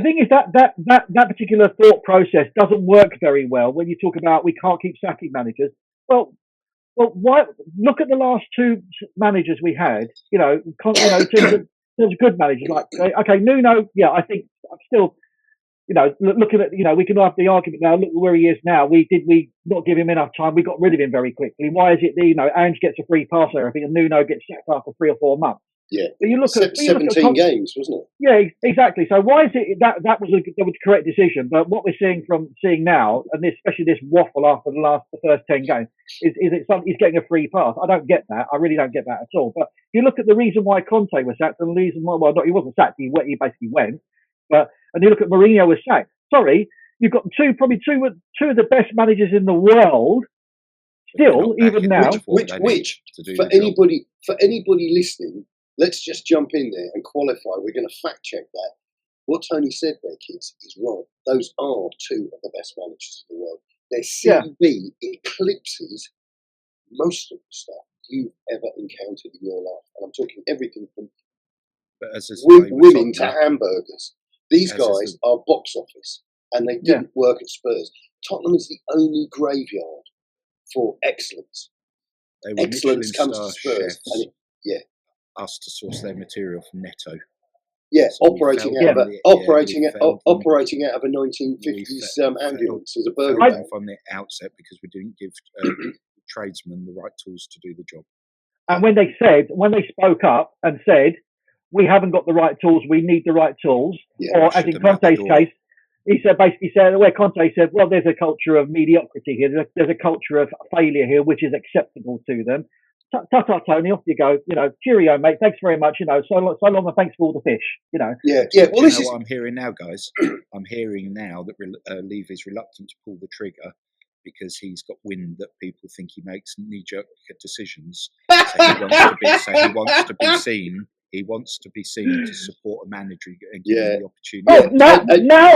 thing is that particular thought process doesn't work very well when you talk about we can't keep sacking managers. Well, why? Look at the last two managers we had. In terms of good managers, like Nuno. Yeah, I think I'm still. Looking at, we can have the argument now, look where he is now. We not give him enough time? We got rid of him very quickly. Why is it that, Ange gets a free pass there, I think, and Nuno gets sacked after 3 or 4 months? Yeah. But you look at 17 games, wasn't it? Yeah, exactly. So why is it that was the correct decision? But what we're seeing now, and especially this waffle after the first 10 games, is he's getting a free pass. I don't get that. I really don't get that at all. But you look at the reason why Conte was sacked, and the reason why, he wasn't sacked. He basically went. And you look at Mourinho was sacked. Sorry, you've got two of the best managers in the world. Still, even now, which for anybody listening, let's just jump in there and qualify. We're going to fact check that. what Tony said there, kids, is right. Those are two of the best managers in the world. Their Yeah. CV eclipses most of the stuff you've ever encountered in your life. And I'm talking everything from women to hamburgers. These guys are box office, and they didn't work at Spurs. Tottenham is the only graveyard for excellence. Excellence comes to Spurs. And asked to source their material from Netto. Yeah, So operating out of a 1950s ambulance as a burger van. From the outset because we didn't give tradesmen the right tools to do the job. And when they spoke up and said, we haven't got the right tools, we need the right tools, or as in Conte's case, he said, where Conte said, well, there's a culture of mediocrity here, there's a culture of failure here, which is acceptable to them. Tut, Tony, off you go. Cheerio, mate. Thanks very much. So long, and thanks for all the fish. Yeah. Well, this is what I'm hearing now, guys. I'm hearing now that Levy's reluctant to pull the trigger because he's got wind that people think he makes knee-jerk decisions. So he wants to be seen. He wants to be seen to support a manager and give him the opportunity. Oh,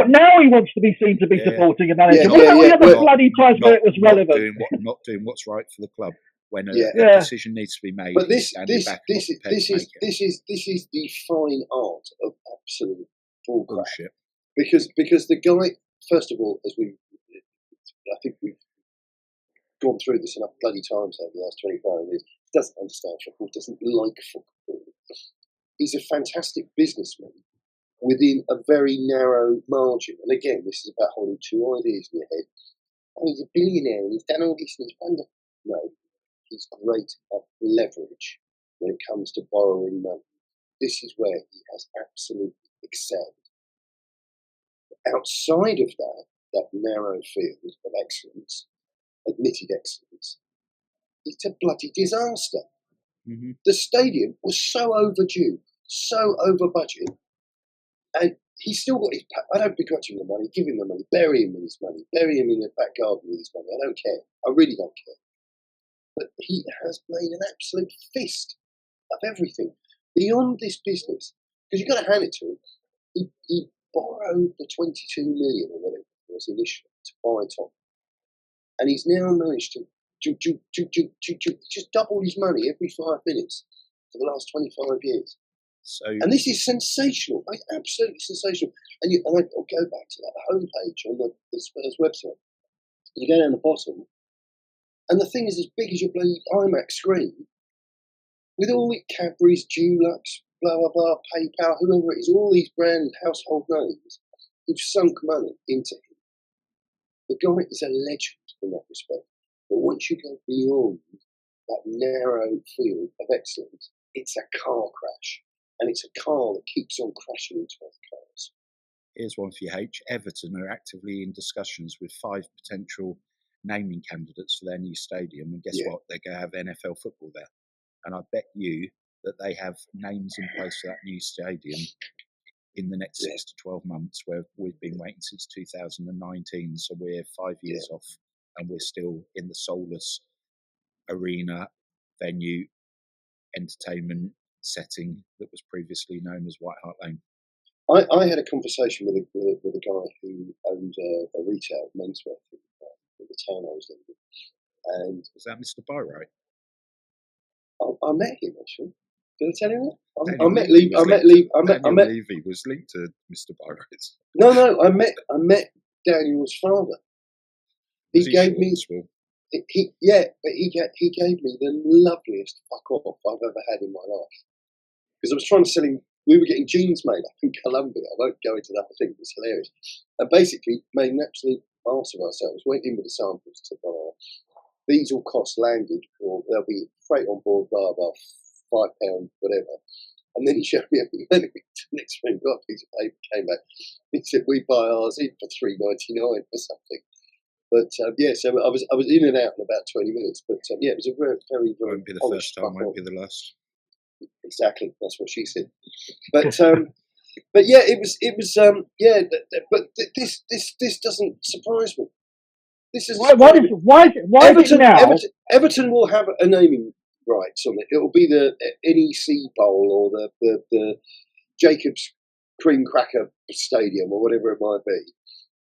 now he wants to be seen to be supporting a manager. We had the bloody times where it was relevant. Not doing what's right for the club. When a decision needs to be made, but this is the fine art of absolute bullshit. Because the guy, first of all, I think we've gone through this enough bloody times over the last 25 years. Doesn't understand football, doesn't like football. He's a fantastic businessman within a very narrow margin. And again, this is about holding two ideas in your head. Oh, he's a billionaire and he's done all this and he's done that. No. He's great at leverage when it comes to borrowing money. This is where he has absolutely excelled. Outside of that narrow field of excellence, admitted excellence, it's a bloody disaster. Mm-hmm. The stadium was so overdue, so over budget, and he's still got his. I don't begrudge him the money, give him the money, bury him with his money, bury him in the back garden with his money. I don't care. I really don't care. But he has made an absolute fist of everything beyond this business. Because you've got to hand it to him. He borrowed the 22 million or whatever it was initially to buy Tottenham, and he's now managed to just double his money every 5 minutes for the last 25 years. And this is sensational, like absolutely sensational. And I'll go back to that homepage on the Spurs website. You go down the bottom. And the thing is as big as your bloody IMAX screen, with all the Cadbury's, Dulux, blah, blah, blah, PayPal, whoever it is, all these brand household names who've sunk money into him. The guy is a legend in that respect. But once you go beyond that narrow field of excellence, it's a car crash. And it's a car that keeps on crashing into other cars. Here's one for you, H. Everton are actively in discussions with 5 potential naming candidates for their new stadium, and guess what? They're going to have NFL football there, and I bet you that they have names in place for that new stadium in the next 6 to 12 months, where we've been waiting since 2019, so we're 5 years off, and we're still in the soulless arena, venue, entertainment setting that was previously known as White Hart Lane. I had a conversation with a guy who owned a retail menswear thing in the town I was living in. And was that Mr. Byright? I met him actually. Did I tell you that? Daniel Levy was linked to Mr. Byright. No. I met Daniel's father. He gave me. But he gave me the loveliest fuck off I've ever had in my life. Because I was trying to sell him. We were getting jeans made up in Colombia. I won't go into that. I think it's hilarious. And basically made an absolute arse of ourselves. Went in with the samples to buy. These all costs landed, or there'll be freight on board, blah blah, £5, whatever. And then he showed me everything. Next thing, got a piece of paper, came back. He said we buy ours in for $3.99 or something. But so I was in and out in about 20 minutes. But it was a very, very, very. Won't be the first time, won't be the last. Exactly, that's what she said. But it was. But this doesn't surprise me. This is why Everton, now? Everton will have a naming rights on it. It will be the NEC Bowl or the Jacobs cream cracker stadium or whatever it might be,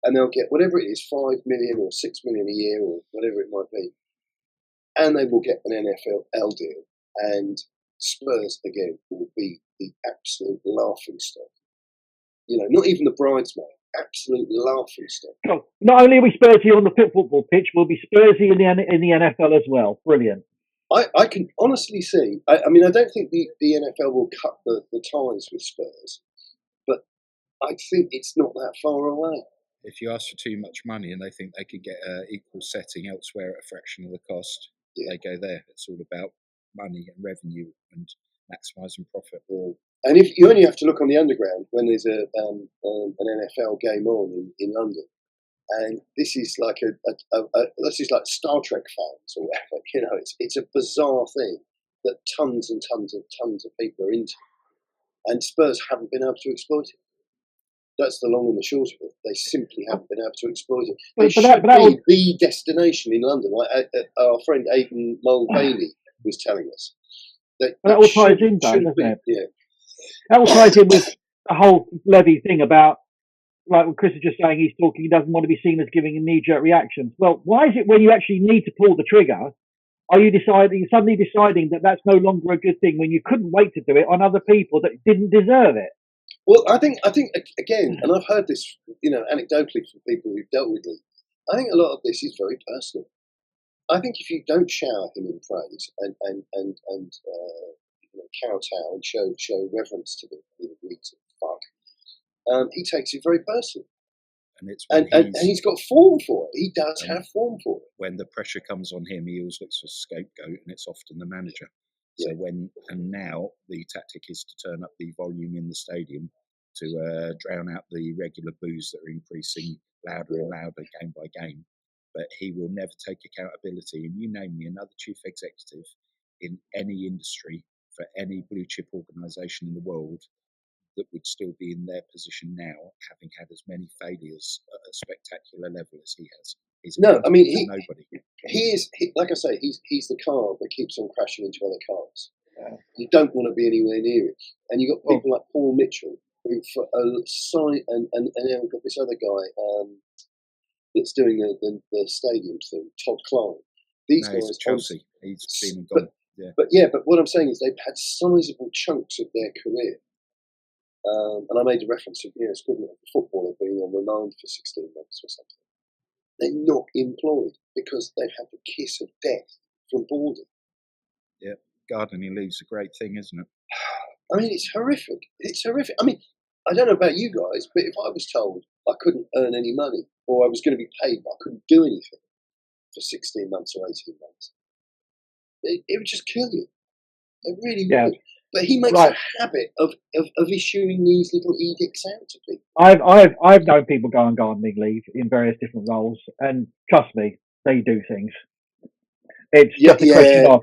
and they'll get whatever it is, 5 million or 6 million a year or whatever it might be, and they will get an NFL deal, and Spurs again will be the absolute laughing stock. You know, not even the bridesmaid, absolute laughing stock. So not only are we Spursy on the football pitch, we'll be Spursy in the NFL as well. Brilliant. I can honestly see. I mean, I don't think the NFL will cut the ties with Spurs, but I think it's not that far away. If you ask for too much money and they think they could get an equal setting elsewhere at a fraction of the cost, they go there. It's all about money and revenue and maximising profit. Yeah. And if you only have to look on the underground when there's an NFL game on in London, and this is like this is like Star Trek fans or whatever. You know, it's a bizarre thing that tons and tons of people are into, and Spurs haven't been able to exploit it. That's the long and the short of it. They simply haven't been able to exploit it. They should be the destination in London. Like our friend Aidan Mulvaney was telling us. That all ties in, though, doesn't it? Yeah. That all ties in with the whole Levy thing about, like what Chris is just saying, he doesn't want to be seen as giving a knee-jerk reactions. Well, why is it when you actually need to pull the trigger, are you suddenly deciding that that's no longer a good thing when you couldn't wait to do it on other people that didn't deserve it? Well, I think again, and I've heard this, you know, anecdotally from people who've dealt with Lee. I think a lot of this is very personal. I think if you don't shower him in praise and you know, kowtow and show reverence to the fuck, he takes it very personally. And he's got form for it. He does have form for it. When the pressure comes on him, he always looks for a scapegoat, and it's often the manager. So now the tactic is to turn up the volume in the stadium to drown out the regular boos that are increasing louder and louder game by game. But he will never take accountability. And you name me another chief executive in any industry for any blue chip organisation in the world that would still be in their position now, having had as many failures at a spectacular level as he has. No, I mean nobody. He is like I say, he's the car that keeps on crashing into other cars. Yeah. You don't want to be anywhere near it. And you've got people like Paul Mitchell, who for a sign, and then we've got this other guy that's doing the stadium thing, Todd Klein. These guys, Chelsea, he's been and gone. But what I'm saying is they've had sizable chunks of their career. And I made a reference to it's equivalent of a footballer being on remand for 16 months or something. They're not employed because they've had the kiss of death from boredom. Yeah, gardening leave's a great thing, isn't it? I mean, it's horrific. It's horrific. I mean, I don't know about you guys, but if I was told I couldn't earn any money or I was going to be paid but I couldn't do anything for 16 months or 18 months, it would just kill you. It really would. But he makes a habit of issuing these little edicts out to people. I've known people go on gardening leave in various different roles, and trust me, they do things. It's just a question of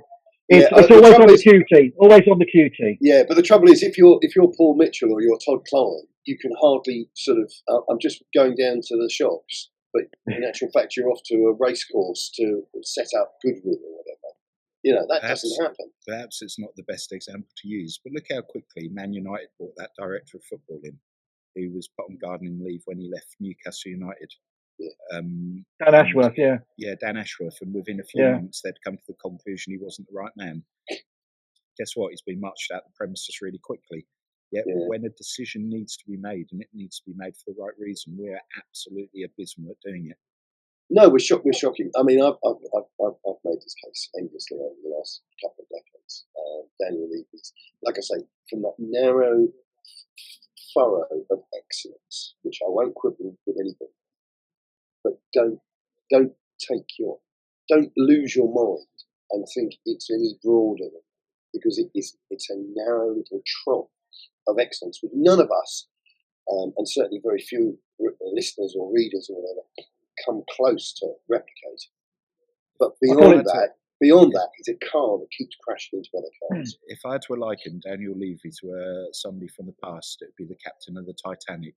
it's always on the QT, always on the QT. Yeah, but the trouble is, if you're Paul Mitchell or you're Todd Klein, you can hardly sort of. I'm just going down to the shops, but in actual fact, you're off to a race course to set up Goodwood or whatever. You know, that doesn't happen. Perhaps it's not the best example to use, but look how quickly Man United brought that director of football in, who was put on gardening leave when he left Newcastle United. Yeah. Dan Ashworth, Yeah, Dan Ashworth. And within a few months, they'd come to the conclusion he wasn't the right man. Guess what? He's been marched out the premises really quickly. Yet when a decision needs to be made, and it needs to be made for the right reason, we're absolutely abysmal at doing it. No, we're shocking. I mean, I've made this case endlessly over the last couple of decades. Daniel Levy, like I say, from that narrow furrow of excellence, which I won't quibble with anybody. But don't lose your mind and think it's any broader than, because it's a narrow little trough of excellence which none of us, and certainly very few listeners or readers or whatever, come close to replicating. But beyond that, it's a car that keeps crashing into other cars. If I had to liken Daniel Levy to somebody from the past, it would be the captain of the Titanic.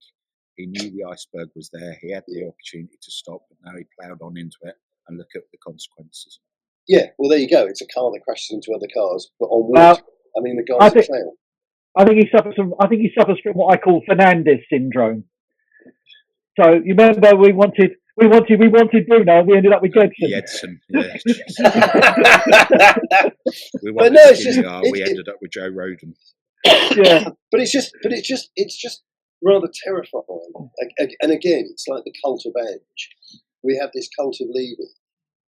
He knew the iceberg was there. He had the opportunity to stop, but now he ploughed on into it and look at the consequences. Yeah, well, there you go. It's a car that crashes into other cars, but on water. I mean, the guy's a clown. I think he suffers from what I call Fernandez syndrome. So you remember we wanted Bruno, and we ended up with Gedson. Gedson, yeah. We But wanted no, we ended up with Joe Roden. Yeah, but it's just rather terrifying. And again, it's like the cult of Ange. We have this cult of leaving,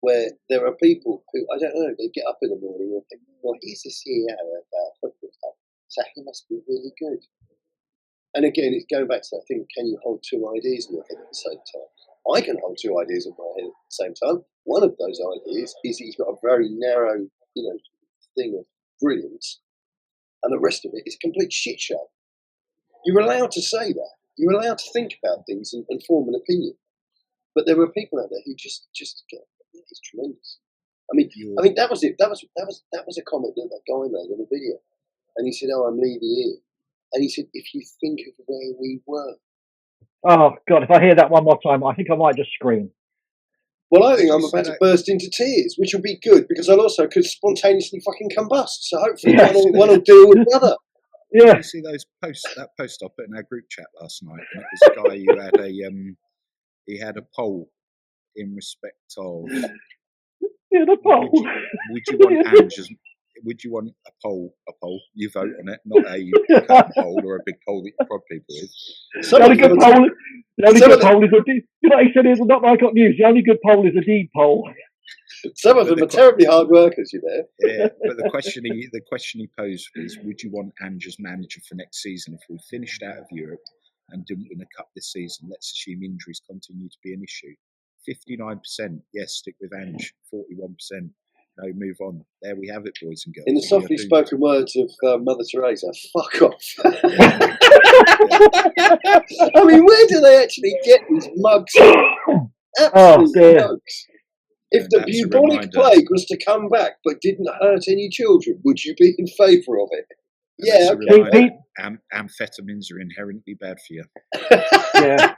where there are people who, I don't know, they get up in the morning and think, well, he's the CEO of our football club, so he must be really good. And again, it's going back to that thing, can you hold two ideas in your head at the same time? I can hold two ideas in my head at the same time. One of those ideas is he's got a very narrow, thing of brilliance, and the rest of it is a complete shit show. You're allowed to say that. You're allowed to think about things and form an opinion. But there are people out there who just get, it's tremendous. I mean, that was it. That was a comment that guy made in a video, and he said, "Oh, I'm leaving here," and he said, "If you think of where we were." Oh God! If I hear that one more time, I think I might just scream. Well, I think I'm about to burst into tears, which will be good because I'll also could spontaneously fucking combust. So hopefully one will deal with the other. Yeah. Did you see that post I put in our group chat last night? And it was a guy who had he had a poll in respect of the poll. Would you want Ange's? Would you want a poll? You vote on it, not a current poll or a big poll that you prod people with. The only good poll is a deed. You know, he said it's not like I got news. The only good poll is a deed poll. Some of them are terribly hard workers, Yeah, but the question he posed was, would you want Ange as manager for next season if we finished out of Europe and didn't win a cup this season? Let's assume injuries continue to be an issue. 59%, yes, stick with Ange. 41%, no, move on. There we have it, boys and girls. In the softly spoken words of Mother Teresa, fuck off. I mean, where do they actually get these mugs? Absolute mugs. If the bubonic plague was to come back but didn't hurt any children, would you be in favour of it? Yeah, okay. Amphetamines are inherently bad for you. Yeah.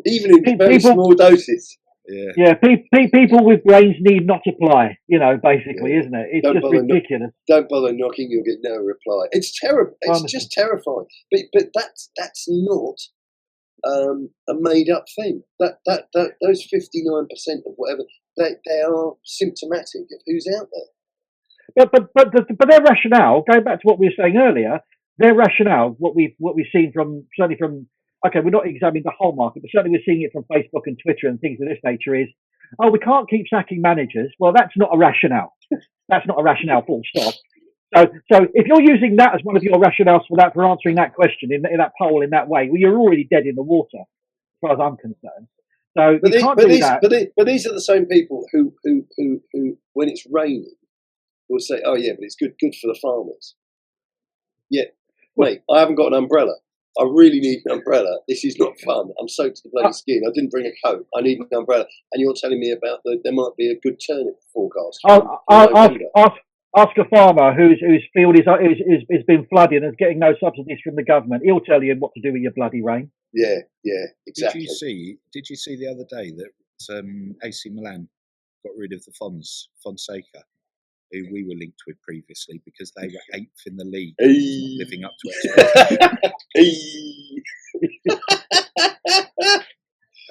Even in very small doses. Yeah, people with brains need not apply, basically, isn't it? It's just ridiculous. Don't bother knocking, you'll get no reply. It's terrible. It's just terrifying. But that's not a made-up thing. That those 59% of whatever, they are symptomatic of who's out there. But their rationale, going back to what we were saying earlier, their rationale, what we've seen certainly from. Okay, we're not examining the whole market, but certainly we're seeing it from Facebook and Twitter and things of this nature is, we can't keep sacking managers. Well, that's not a rationale. That's not a rationale, full stop. So if you're using that as one of your rationales for answering that question in that poll in that way, well, you're already dead in the water, as far as I'm concerned. So you can't do that. But these are the same people who when it's raining, will say, "Oh yeah, but it's good for the farmers." Yeah, mate, I haven't got an umbrella. I really need an umbrella. This is not fun. I'm soaked to the bloody skin. I didn't bring a coat. I need an umbrella. And you're telling me about there might be a good turnip forecast. Ask a farmer whose field is been flooded and is getting no subsidies from the government. He'll tell you what to do with your bloody rain. Yeah, exactly. Did you see the other day that AC Milan got rid of the Fonseca, who we were linked with previously because they were 8th in the league, living up to expectations.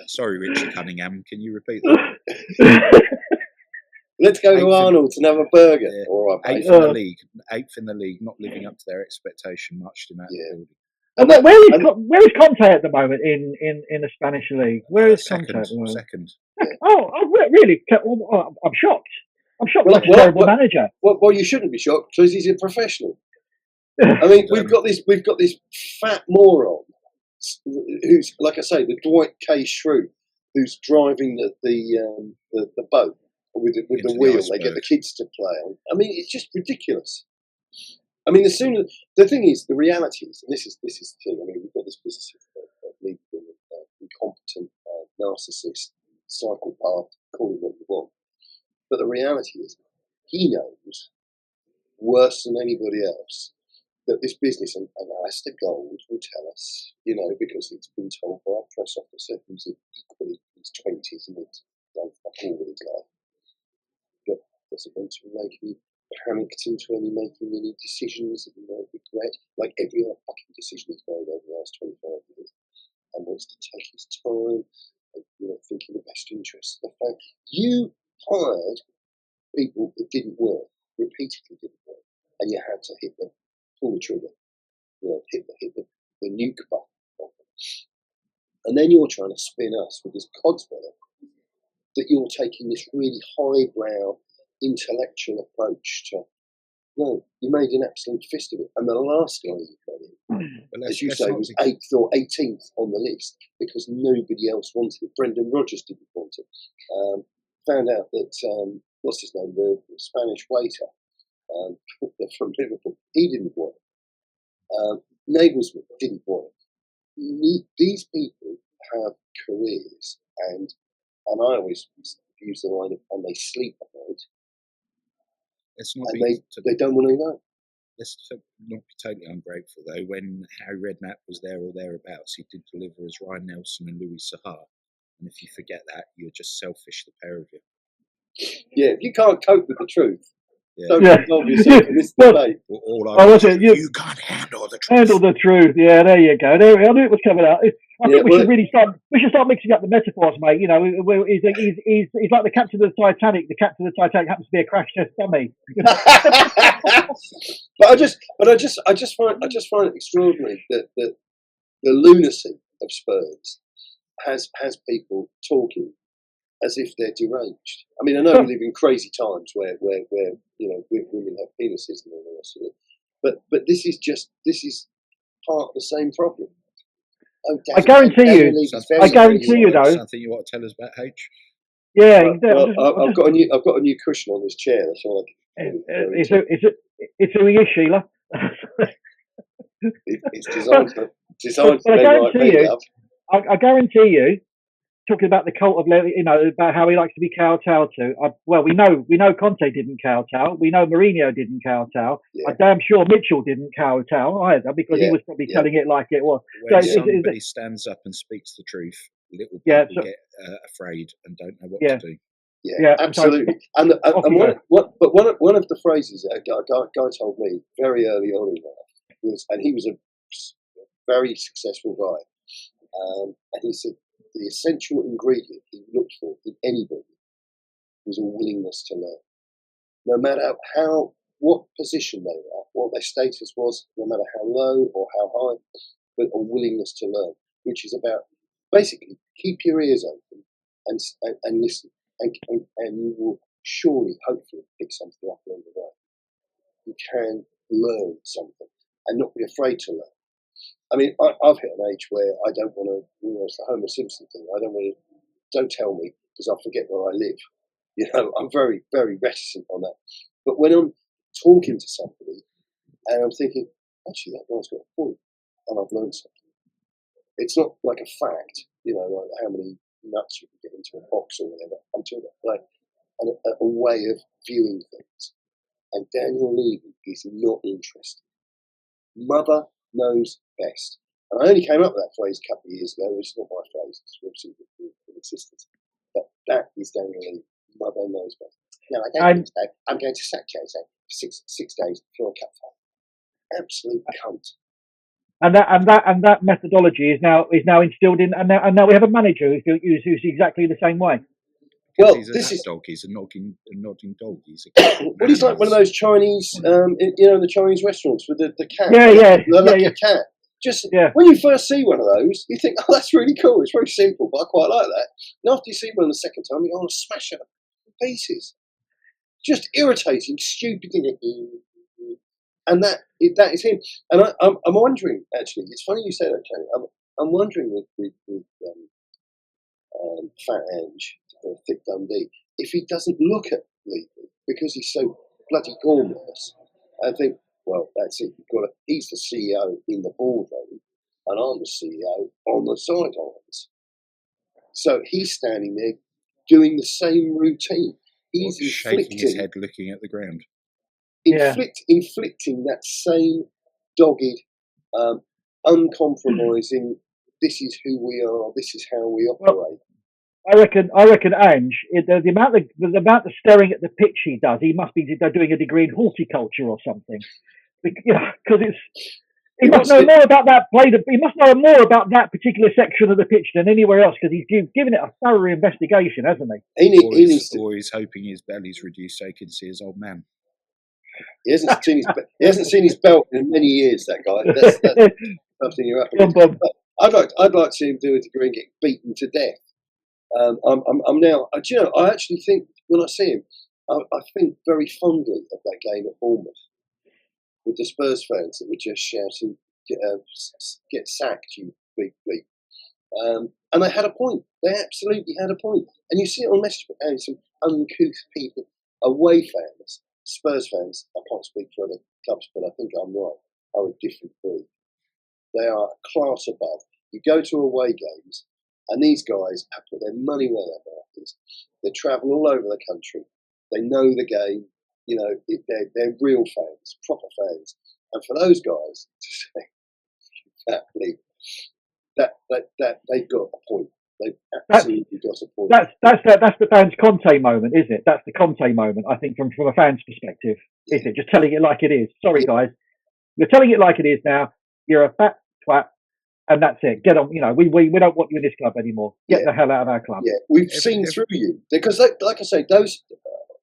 Sorry, Richie Cunningham, can you repeat that? Let's go to Arnold's and have a burger. Yeah. All right, 8th in the league, not living up to their expectation, much in that building. And where is Conte at the moment in the Spanish league? Where is Conte at the moment? Second. Oh, really? I'm shocked. I'm shocked. Well, he's a terrible manager. Well, you shouldn't be shocked because he's a professional. I mean, we've got this fat moron who's, like I say, the Dwight K. Shrew, who's driving the boat with the wheel. They get the kids to play on. I mean, it's just ridiculous. I mean, the thing is, the reality is, and this is the thing. I mean, we've got this business of incompetent, narcissist, psychopath, call it what you want. But the reality is, he knows worse than anybody else that this business, and Aston Gold will tell us, because it's been told by a press officer who's equally in his 20s and he's done fuck all with his life, but doesn't want to make any panicked into making any decisions that you might regret, like every other fucking decision he's made over the last 25 years, and wants to take his time and, think in the best interests of the fact. You hired people that didn't work, repeatedly didn't work, and you had to pull the trigger, hit the nuke button. And then you're trying to spin us with this codswallop that you're taking this really highbrow intellectual approach to. No, you made an absolute fist of it. And the last guy you got in, as you say, was 8th or 18th on the list because nobody else wanted it. Brendan Rodgers didn't want it. Found out that, what's his name, the Spanish waiter from Liverpool, he didn't want it. Nagelsmann didn't want it. These people have careers, and I always use the line of, and they sleep at night. They don't want to know. Let's not be totally ungrateful, though. When Harry Redknapp was there or thereabouts, he did deliver as Ryan Nelson and Louis Saha. And if you forget that, you're just selfish, the pair of you. Yeah, if you can't cope with the truth, don't involve yourself in this debate. You can't handle the truth. Handle the truth. Yeah, there you go. I knew it was coming out. I think we should really start. We should start mixing up the metaphors, mate. He's like the captain of the Titanic. The captain of the Titanic happens to be a crash test dummy. But I just find it extraordinary that the lunacy of Spurs has people talking as if they're deranged. I mean, I know we live in crazy times where women have penises and all the rest of it, but this is part of the same problem. Oh, I guarantee you, though. Something you want to tell us about H? Yeah, I've got a new cushion on this chair. That's all I can. It's who he is, Sheila. It's designed for men like me, love. I guarantee you, talking about the cult of, about how he likes to be kowtowed to. We know Conte didn't kowtow. We know Mourinho didn't kowtow. Yeah. I'm damn sure Mitchell didn't kowtow either because he was probably telling it like it was. When somebody stands up and speaks the truth, little people get afraid and don't know what to do. Yeah, absolutely. And one of the phrases that a guy told me very early on in life was, and he was a very successful guy, and he said, the essential ingredient he looked for in anybody was a willingness to learn. No matter what position they were at, what their status was, no matter how low or how high, but a willingness to learn, which is about basically keep your ears open and listen, and you will surely, hopefully, pick something up along the way. You can learn something and not be afraid to learn. I mean, I've hit an age where I don't want to, it's the Homer Simpson thing. Don't tell me because I'll forget where I live. I'm very, very reticent on that. But when I'm talking to somebody and I'm thinking, actually, that guy's got a point and I've learned something. It's not like a fact, like how many nuts you can get into a box or whatever. I'm talking about a way of viewing things. And Daniel Levy is not interested. Mother knows best. And I only came up with that phrase a couple of years ago, which is not my phrase, it's obviously in existence. But that is Daniel Levy. Mother knows best. No, I don't think so. I'm going to sack Jose for 6 days before a cup final. Absolute cunt. And that methodology is now instilled in, and now we have a manager who's exactly the same way. Well, he's a nodding dog. Well, he's like one of those Chinese, in the Chinese restaurants with the cat. Yeah. Cat. When you first see one of those, you think, oh, that's really cool. It's very simple, but I quite like that. And after you see one the second time, you want to smash it in pieces. Just irritating, stupid. And that is him. And I'm wondering, actually, it's funny you say that, Kenny. I'm wondering with Fat Ange, Thick Dundee, if he doesn't look at Levy because he's so bloody gormless and think, well, that's it. He's the CEO in the boardroom, and I'm the CEO on the sidelines. So he's standing there doing the same routine. He's shaking his head, looking at the ground. Inflicting that same dogged, uncompromising. This is who we are. This is how we operate. I reckon Ange, the amount of staring at the pitch he does, he must be doing a degree in horticulture or something. Because he must know more about that he must know more about that particular section of the pitch than anywhere else, because he's given it a thorough investigation, hasn't he? Or he's hoping his belly's reduced so he can see his old man. He hasn't seen his belt in many years. That guy. That's something you're up against. I'd like to see him do a degree and get beaten to death. I'm now. Do you know? I actually think when I see him, I think very fondly of that game at Bournemouth with the Spurs fans that were just shouting, "Get sacked, you big bleep!" And they had a point. They absolutely had a point. And you see it on message boards, some uncouth people, away fans, Spurs fans. I can't speak for other clubs, but I think I'm right. Are a different breed. They are a class above. You go to away games, and these guys have put their money where their mouth is. They travel all over the country. They know the game. You know, they're real fans, proper fans. And for those guys to say that they've got a point. They've absolutely got a point. That's the fans' Conte moment, is it? That's the Conte moment, I think, from a fan's perspective. Is it? Just telling it like it is. Sorry, guys. You're telling it like it is now. You're a fat twat. And that's it. Get on. You know, we don't want you in this club anymore. Get the hell out of our club. Yeah, we've seen through you because, like I say, those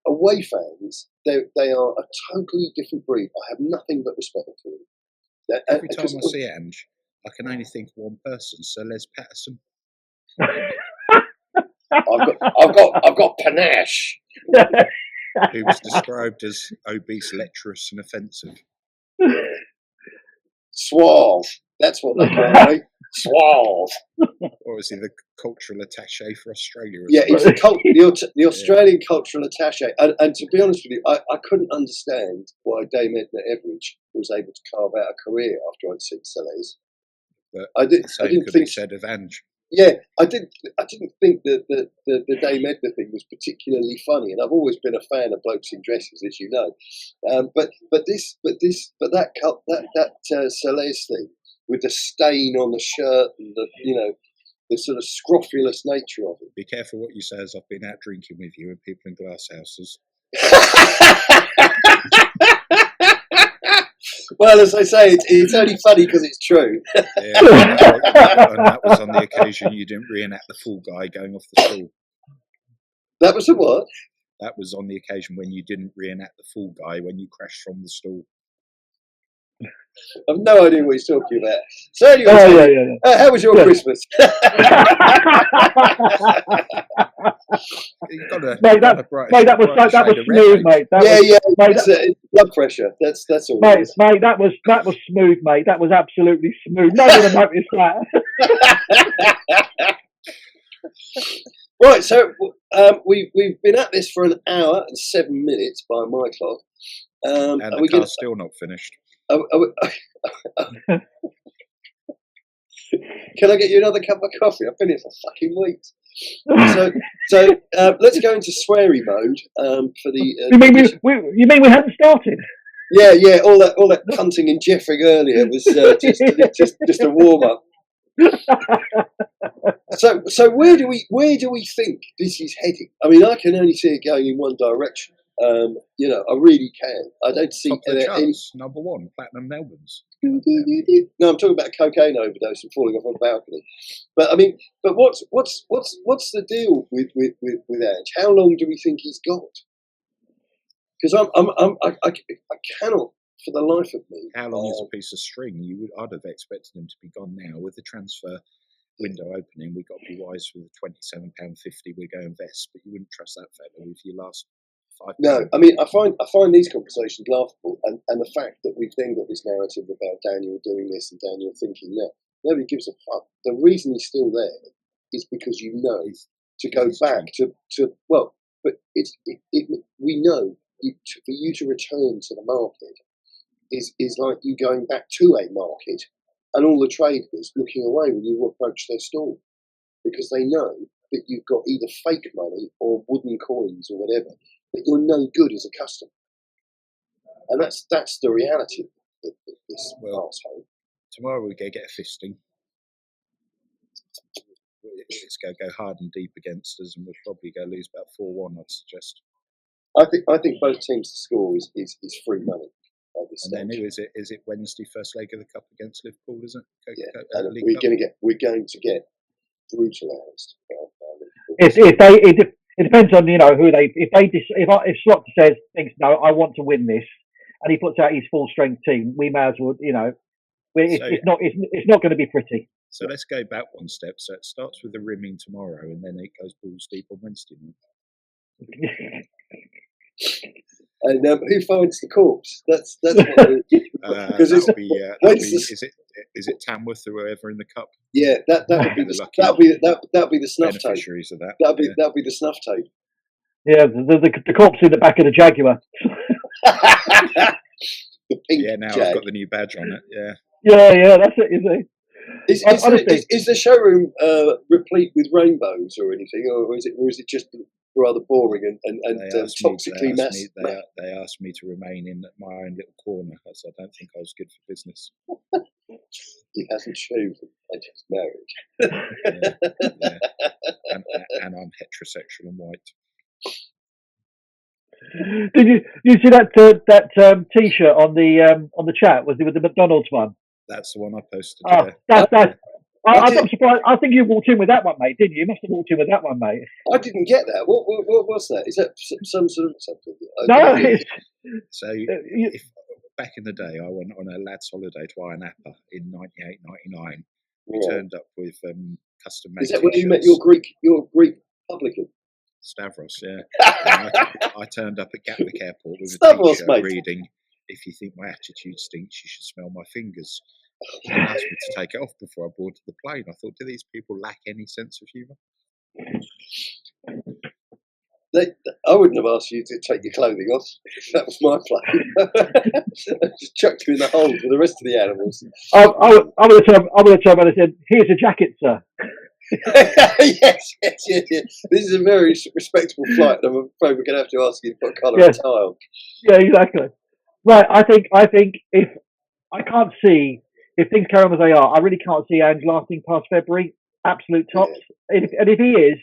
away fans, they are a totally different breed. I have nothing but respect for them. Every time I see Ange, I can only think of one person, Sir Les Patterson. I've got panache. Who was described as obese, lecherous, and offensive. Suave. That's what they call me. Suave. Or is he the cultural attaché for Australia? Yeah, he's the Australian cultural attaché. And to be honest with you, I couldn't understand why Dame Edna Everage was able to carve out a career after I'd seen Salés. But I didn't think said of Ange. Yeah, I didn't think that the Dame Edna thing was particularly funny, and I've always been a fan of blokes in dresses, as you know. But that Salés thing with the stain on the shirt and the sort of scrofulous nature of it. Be careful what you say, as I've been out drinking with you and people in glass houses. Well, as I say, it's only funny because it's true. Yeah, and that was on the occasion you didn't reenact the full guy going off the stool. That was a what? That was on the occasion when you didn't reenact the full guy when you crashed from the stool. I've no idea what he's talking about. So anyway, how was your Christmas? That was smooth, mate. It's blood pressure. That's all. Mate, that was smooth, mate. That was absolutely smooth. No one noticed that. Right, so we've been at this for an hour and 7 minutes by my clock. And the car's still not finished. Can I get you another cup of coffee? I've been here for fucking weeks. So let's go into sweary mode for the. You mean we hadn't started? Yeah. All that punting and jeffering earlier was just a warm up. So where do we think this is heading? I mean, I can only see it going in one direction. I really can. I don't see any. Number one, Platinum Melbourne's. No, I'm talking about a cocaine overdose and falling off on a balcony. But I mean, what's the deal with Ange? How long do we think he's got? Because I cannot for the life of me. How long is a piece of string? I'd have expected him to be gone now with the transfer window opening. We've got to be wise with the £27.50 we're going vest, but you wouldn't trust that fella with your last. No, I mean, I find these conversations laughable, and the fact that we've then got this narrative about Daniel doing this and Daniel thinking that. Nobody gives a fuck. The reason he's still there is because to go back to well, but we know for you to return to the market is like you going back to a market, and all the traders looking away when you approach their stall because they know that you've got either fake money or wooden coins or whatever. That you're no good as a customer, and that's the reality of this household. Tomorrow we go get a fisting. it's going to go hard and deep against us, and we'll probably go lose about 4-1. I'd suggest. I think both teams to score is free money. And then who is it? Is it Wednesday, first leg of the cup against Liverpool? Is it? And we're going to get brutalised. It depends on who they. If Slot thinks no, I want to win this, and he puts out his full strength team, we may as well. It's not going to be pretty. So let's go back one step. So it starts with the rimming tomorrow, and then it goes balls deep on Wednesday night. And who finds the corpse? That's what because is it Tamworth or whoever in the cup? Yeah, that'll be the snuff tape. Beneficiaries of that. That'll be the snuff tape. Yeah, the corpse in the back of the Jaguar. The pink now Jag. I've got the new badge on it. Yeah. Yeah, that's it, isn't it? Is the showroom replete with rainbows or anything, or is it just rather boring and toxically massive? They asked me to remain in my own little corner, so I don't think I was good for business. He hasn't chosen; I just married. Yeah. And I'm heterosexual and white. Did you see that T-shirt on the chat? Was it with the McDonald's one? That's the one I posted. I'm surprised. I think you walked in with that one, mate, didn't you? You must have walked in with that one, mate. I didn't get that. What was that? Is that some sort of something? No. So back in the day, I went on a lads' holiday to Iron Apple in 98, 99. We turned up with custom made. Is that when you met your Greek publican? Stavros, yeah. I turned up at Gatwick Airport with a T-shirt reading, "If you think my attitude stinks, you should smell my fingers." They asked me to take it off before I boarded the plane. I thought, do these people lack any sense of humour? I wouldn't have asked you to take your clothing off if that was my plane. Just chucked you in the hole for the rest of the animals. I would have turned around and said, "Here's a jacket, sir." Yes. This is a very respectable flight, and I'm afraid we're going to have to ask you to put a collar and tie on. Yeah, exactly. Right, I think if I can't see, if things carry on as they are, I really can't see Ange lasting past February. Absolute tops. Yeah. And if he is,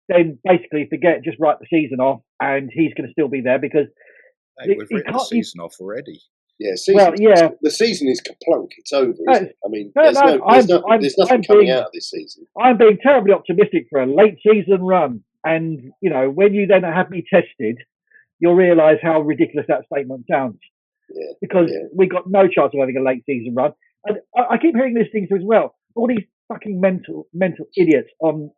then basically forget, just write the season off, and he's going to still be there because we've written the season off already. Yeah, the season is kaplunk. It's over. Isn't it? I mean, there's nothing coming out of this season. I'm being terribly optimistic for a late season run, and when you then have me tested, you'll realise how ridiculous that statement sounds. Yeah, because we got no chance of having a late season run, and I keep hearing these things as well. All these fucking mental idiots on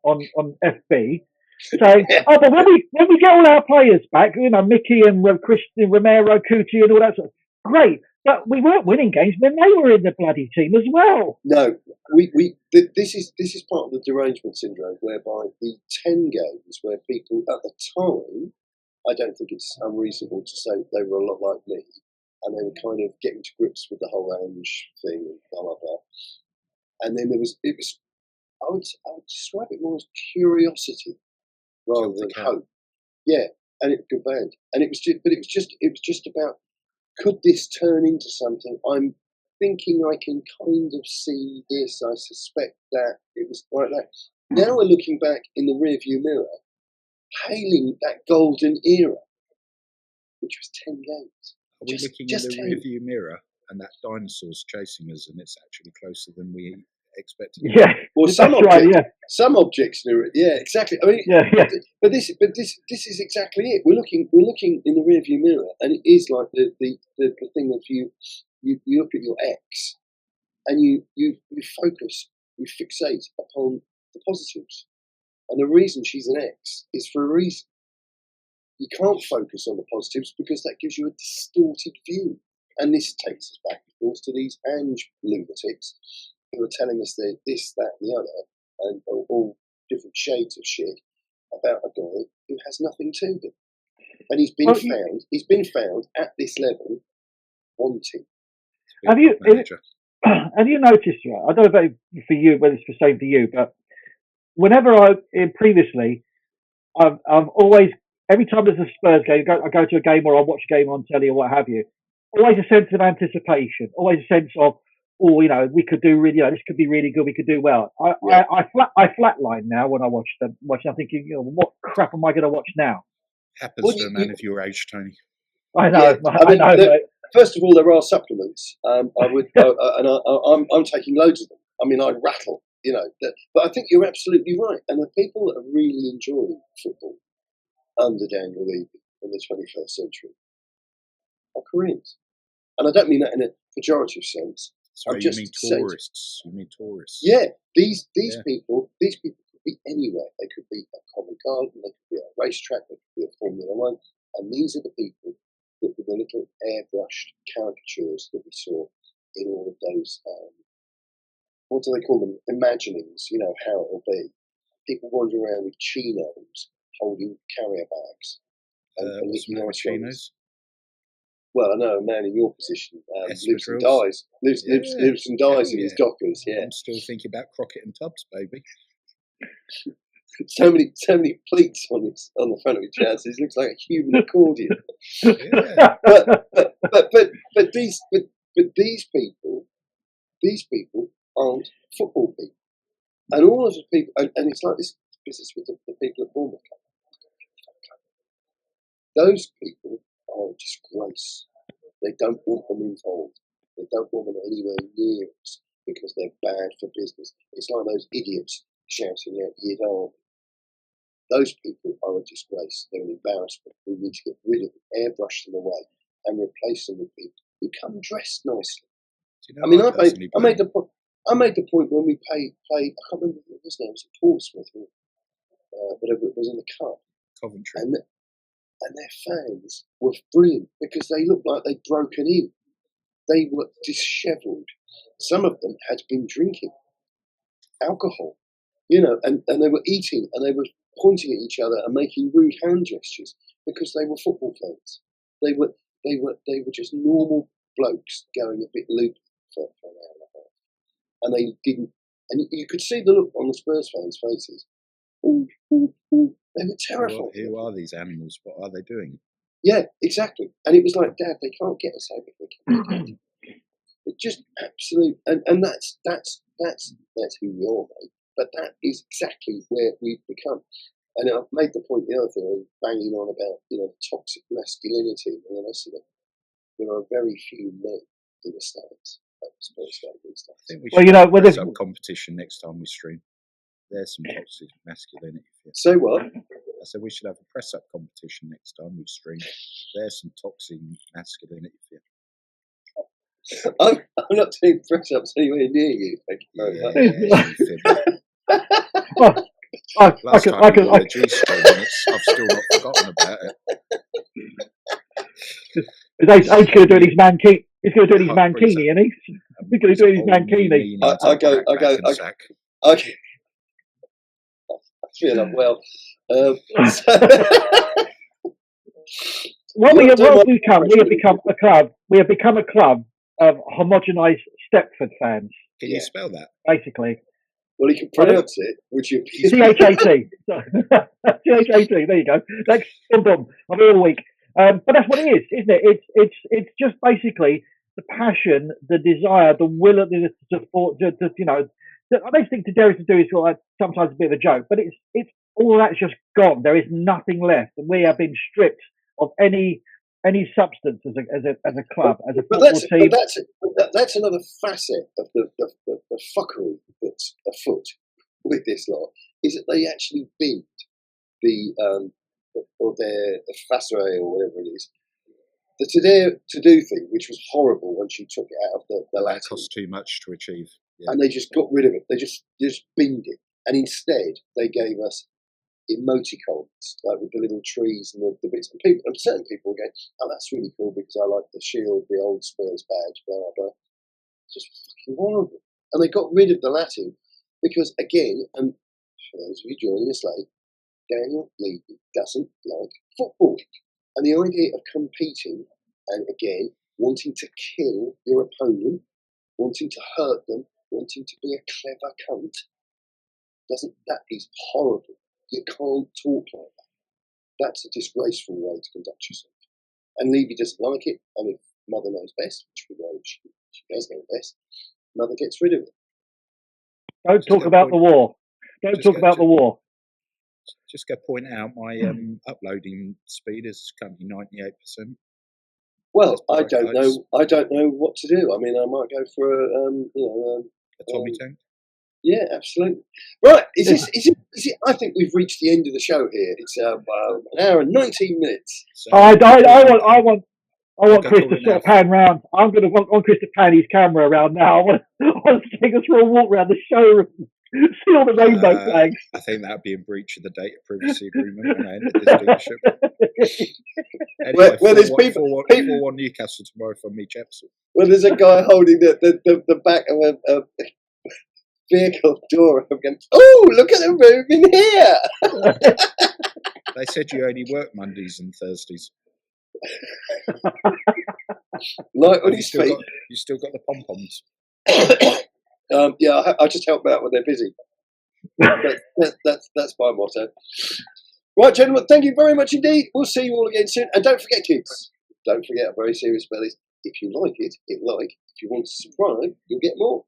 FB saying, "Oh, but when we get all our players back, Mickey and Christian Romero, Cuti, and all that sort of." Great, but we weren't winning games when they were in the bloody team as well. No, this is part of the derangement syndrome, whereby the 10 games where people at the time, I don't think it's unreasonable to say they were a lot like me, and they were kind of getting to grips with the whole Ange thing and blah blah blah. And then I would describe it more as curiosity rather than hope. Yeah, and it good band, and it was just about. Could this turn into something? I'm thinking I can kind of see this. I suspect that it was like that. Now we're looking back in the rearview mirror, hailing that golden era, which was 10 games. Are we looking in the rearview mirror and that dinosaur's chasing us, and it's actually closer than we expected? Yeah, well, some objects. Yeah, exactly. I mean, But this is exactly it. We're looking in the rearview mirror, and it is like the thing of you look at your ex, and you focus, you fixate upon the positives, and the reason she's an ex is for a reason. You can't focus on the positives because that gives you a distorted view, and this takes us back, of course, to these Ange lunatics who are telling us this, that, and the other, and all different shades of shit about a guy who has nothing to him, and he's been found. He's been found at this level, wanting. Have you noticed? I don't know for you whether it's the same for you, but whenever previously, I've always, every time there's a Spurs game, I go to a game or I watch a game on telly or what have you. Always a sense of anticipation. Always a sense of, oh, we could do really, this could be really good. We could do well. I flatline now when I watch them. I'm thinking, what crap am I going to watch now? Happens to a man of your age, Tony. I know. Yeah, I know. Mate. First of all, there are supplements. I'm taking loads of them. I mean, I rattle, but I think you're absolutely right. And the people that are really enjoying football under Daniel Levy in the 21st century are Koreans. And I don't mean that in a pejorative sense. Sorry, you mean tourists? You mean tourists? Yeah, these people could be anywhere. They could be at Covent Garden, they could be at a racetrack, they could be at Formula One, and these are the people that were the little airbrushed caricatures that we saw in all of those. What do they call them? Imaginings. How it'll be. People wandering around with chinos, holding carrier bags. What's the matter with chinos? Well, I know a man in your position lives and dies in his dockers. Yeah, I'm still thinking about Crockett and Tubbs, baby. so many pleats on the front of his chassis. It looks like a human accordion. Yeah. but these people aren't football people, and all of the people, and it's like this business with the people at Bournemouth. Those people are a disgrace. They don't want them involved. They don't want them anywhere near us because they're bad for business. It's like those idiots shouting out Yid Army. Those people are a disgrace. They're an embarrassment. We need to get rid of them, airbrush them away, and replace them with people who come dressed nicely. I mean, I made the point when we played. I can't remember what his name was. Portsmouth, whatever it was in the cup. Coventry. And their fans were brilliant because they looked like they'd broken in. They were dishevelled. Some of them had been drinking alcohol, and they were eating and they were pointing at each other and making rude hand gestures because they were football fans. They were just normal blokes going a bit loopy for an hour and a half, and they didn't. And you could see the look on the Spurs fans' faces. They were terrified. Who are these animals? What are they doing? Yeah, exactly. And it was like, Dad, they can't get us over. It's just absolute, and that's who we are, mate. But that is exactly where we've become. And I've made the point the other thing, banging on about toxic masculinity and all the rest of it. There are very few men in the States. I think we should press up competition next time we stream. There's some toxic masculinity. Say what? I said we should have a press-up competition next time we stream. There's some toxic masculinity. I'm not doing press-ups anywhere near you. Thank you very much. Last time we were on the G-string, I've still not forgotten about it. He's going to do his mankini. He's going to do his mankini, isn't he? He's going to do his mankini. I feel unwell. What we have become a club. We have become a club of homogenised Stepford fans. Can you spell that? Basically. Well, you can pronounce it, which you CHAT. CHAT. There you go. Next, boom. I'm here all week. But that's what it is, isn't it? It's just basically the passion, the desire, the will of the support. I don't think to do is sometimes a bit of a joke, but it's all that's just gone. There is nothing left, and we have been stripped of any substance as a club, as a football team. That's another facet of the fuckery that's afoot with this lot. Is that they actually beat the Fasseray or whatever it is. The to do thing, which was horrible once you took it out of the Latin. That cost too much to achieve. Yeah. And they just got rid of it. They just binned it. And instead, they gave us emoticons, like with the little trees and the bits. And certain people were going, oh, that's really cool because I like the shield, the old Spurs badge, blah, blah, blah. It's just fucking horrible. And they got rid of the Latin because, again, and for those of you joining us late, Daniel Levy doesn't like football. And the idea of competing and, again, wanting to kill your opponent, wanting to hurt them, wanting to be a clever cunt, that is horrible. You can't talk like that. That's a disgraceful way to conduct yourself. And Levy doesn't like it, and if Mother knows best, which we know she does know best, mother gets rid of it. Don't talk about the war. Don't talk about the war. Just go point out my uploading speed is currently 98%. Well, I don't know. I don't know what to do. I mean, I might go for a Tommy tank. Yeah, absolutely. Right, is it? I think we've reached the end of the show here. It's an hour and 19 minutes. So, I want Chris to sort of pan round. I'm going to want Chris to pan his camera around now. I want to take us for a walk around the showroom, see all the rainbow flags. I think that would be in breach of the data privacy agreement when I entered this dealership. Anyway, well, there's people 4-1 Newcastle tomorrow from me, Chepsel. Well, there's a guy holding the back of a vehicle door open. Oh, look at the room in here! They said you only work Mondays and Thursdays. Light on his feet. You still got the pom-poms. Yeah, I just help out when they're busy. That's my motto. Right, gentlemen, thank you very much indeed. We'll see you all again soon. And don't forget, kids, don't forget a very serious spell is if you like it, hit like. If you want to subscribe, you'll get more.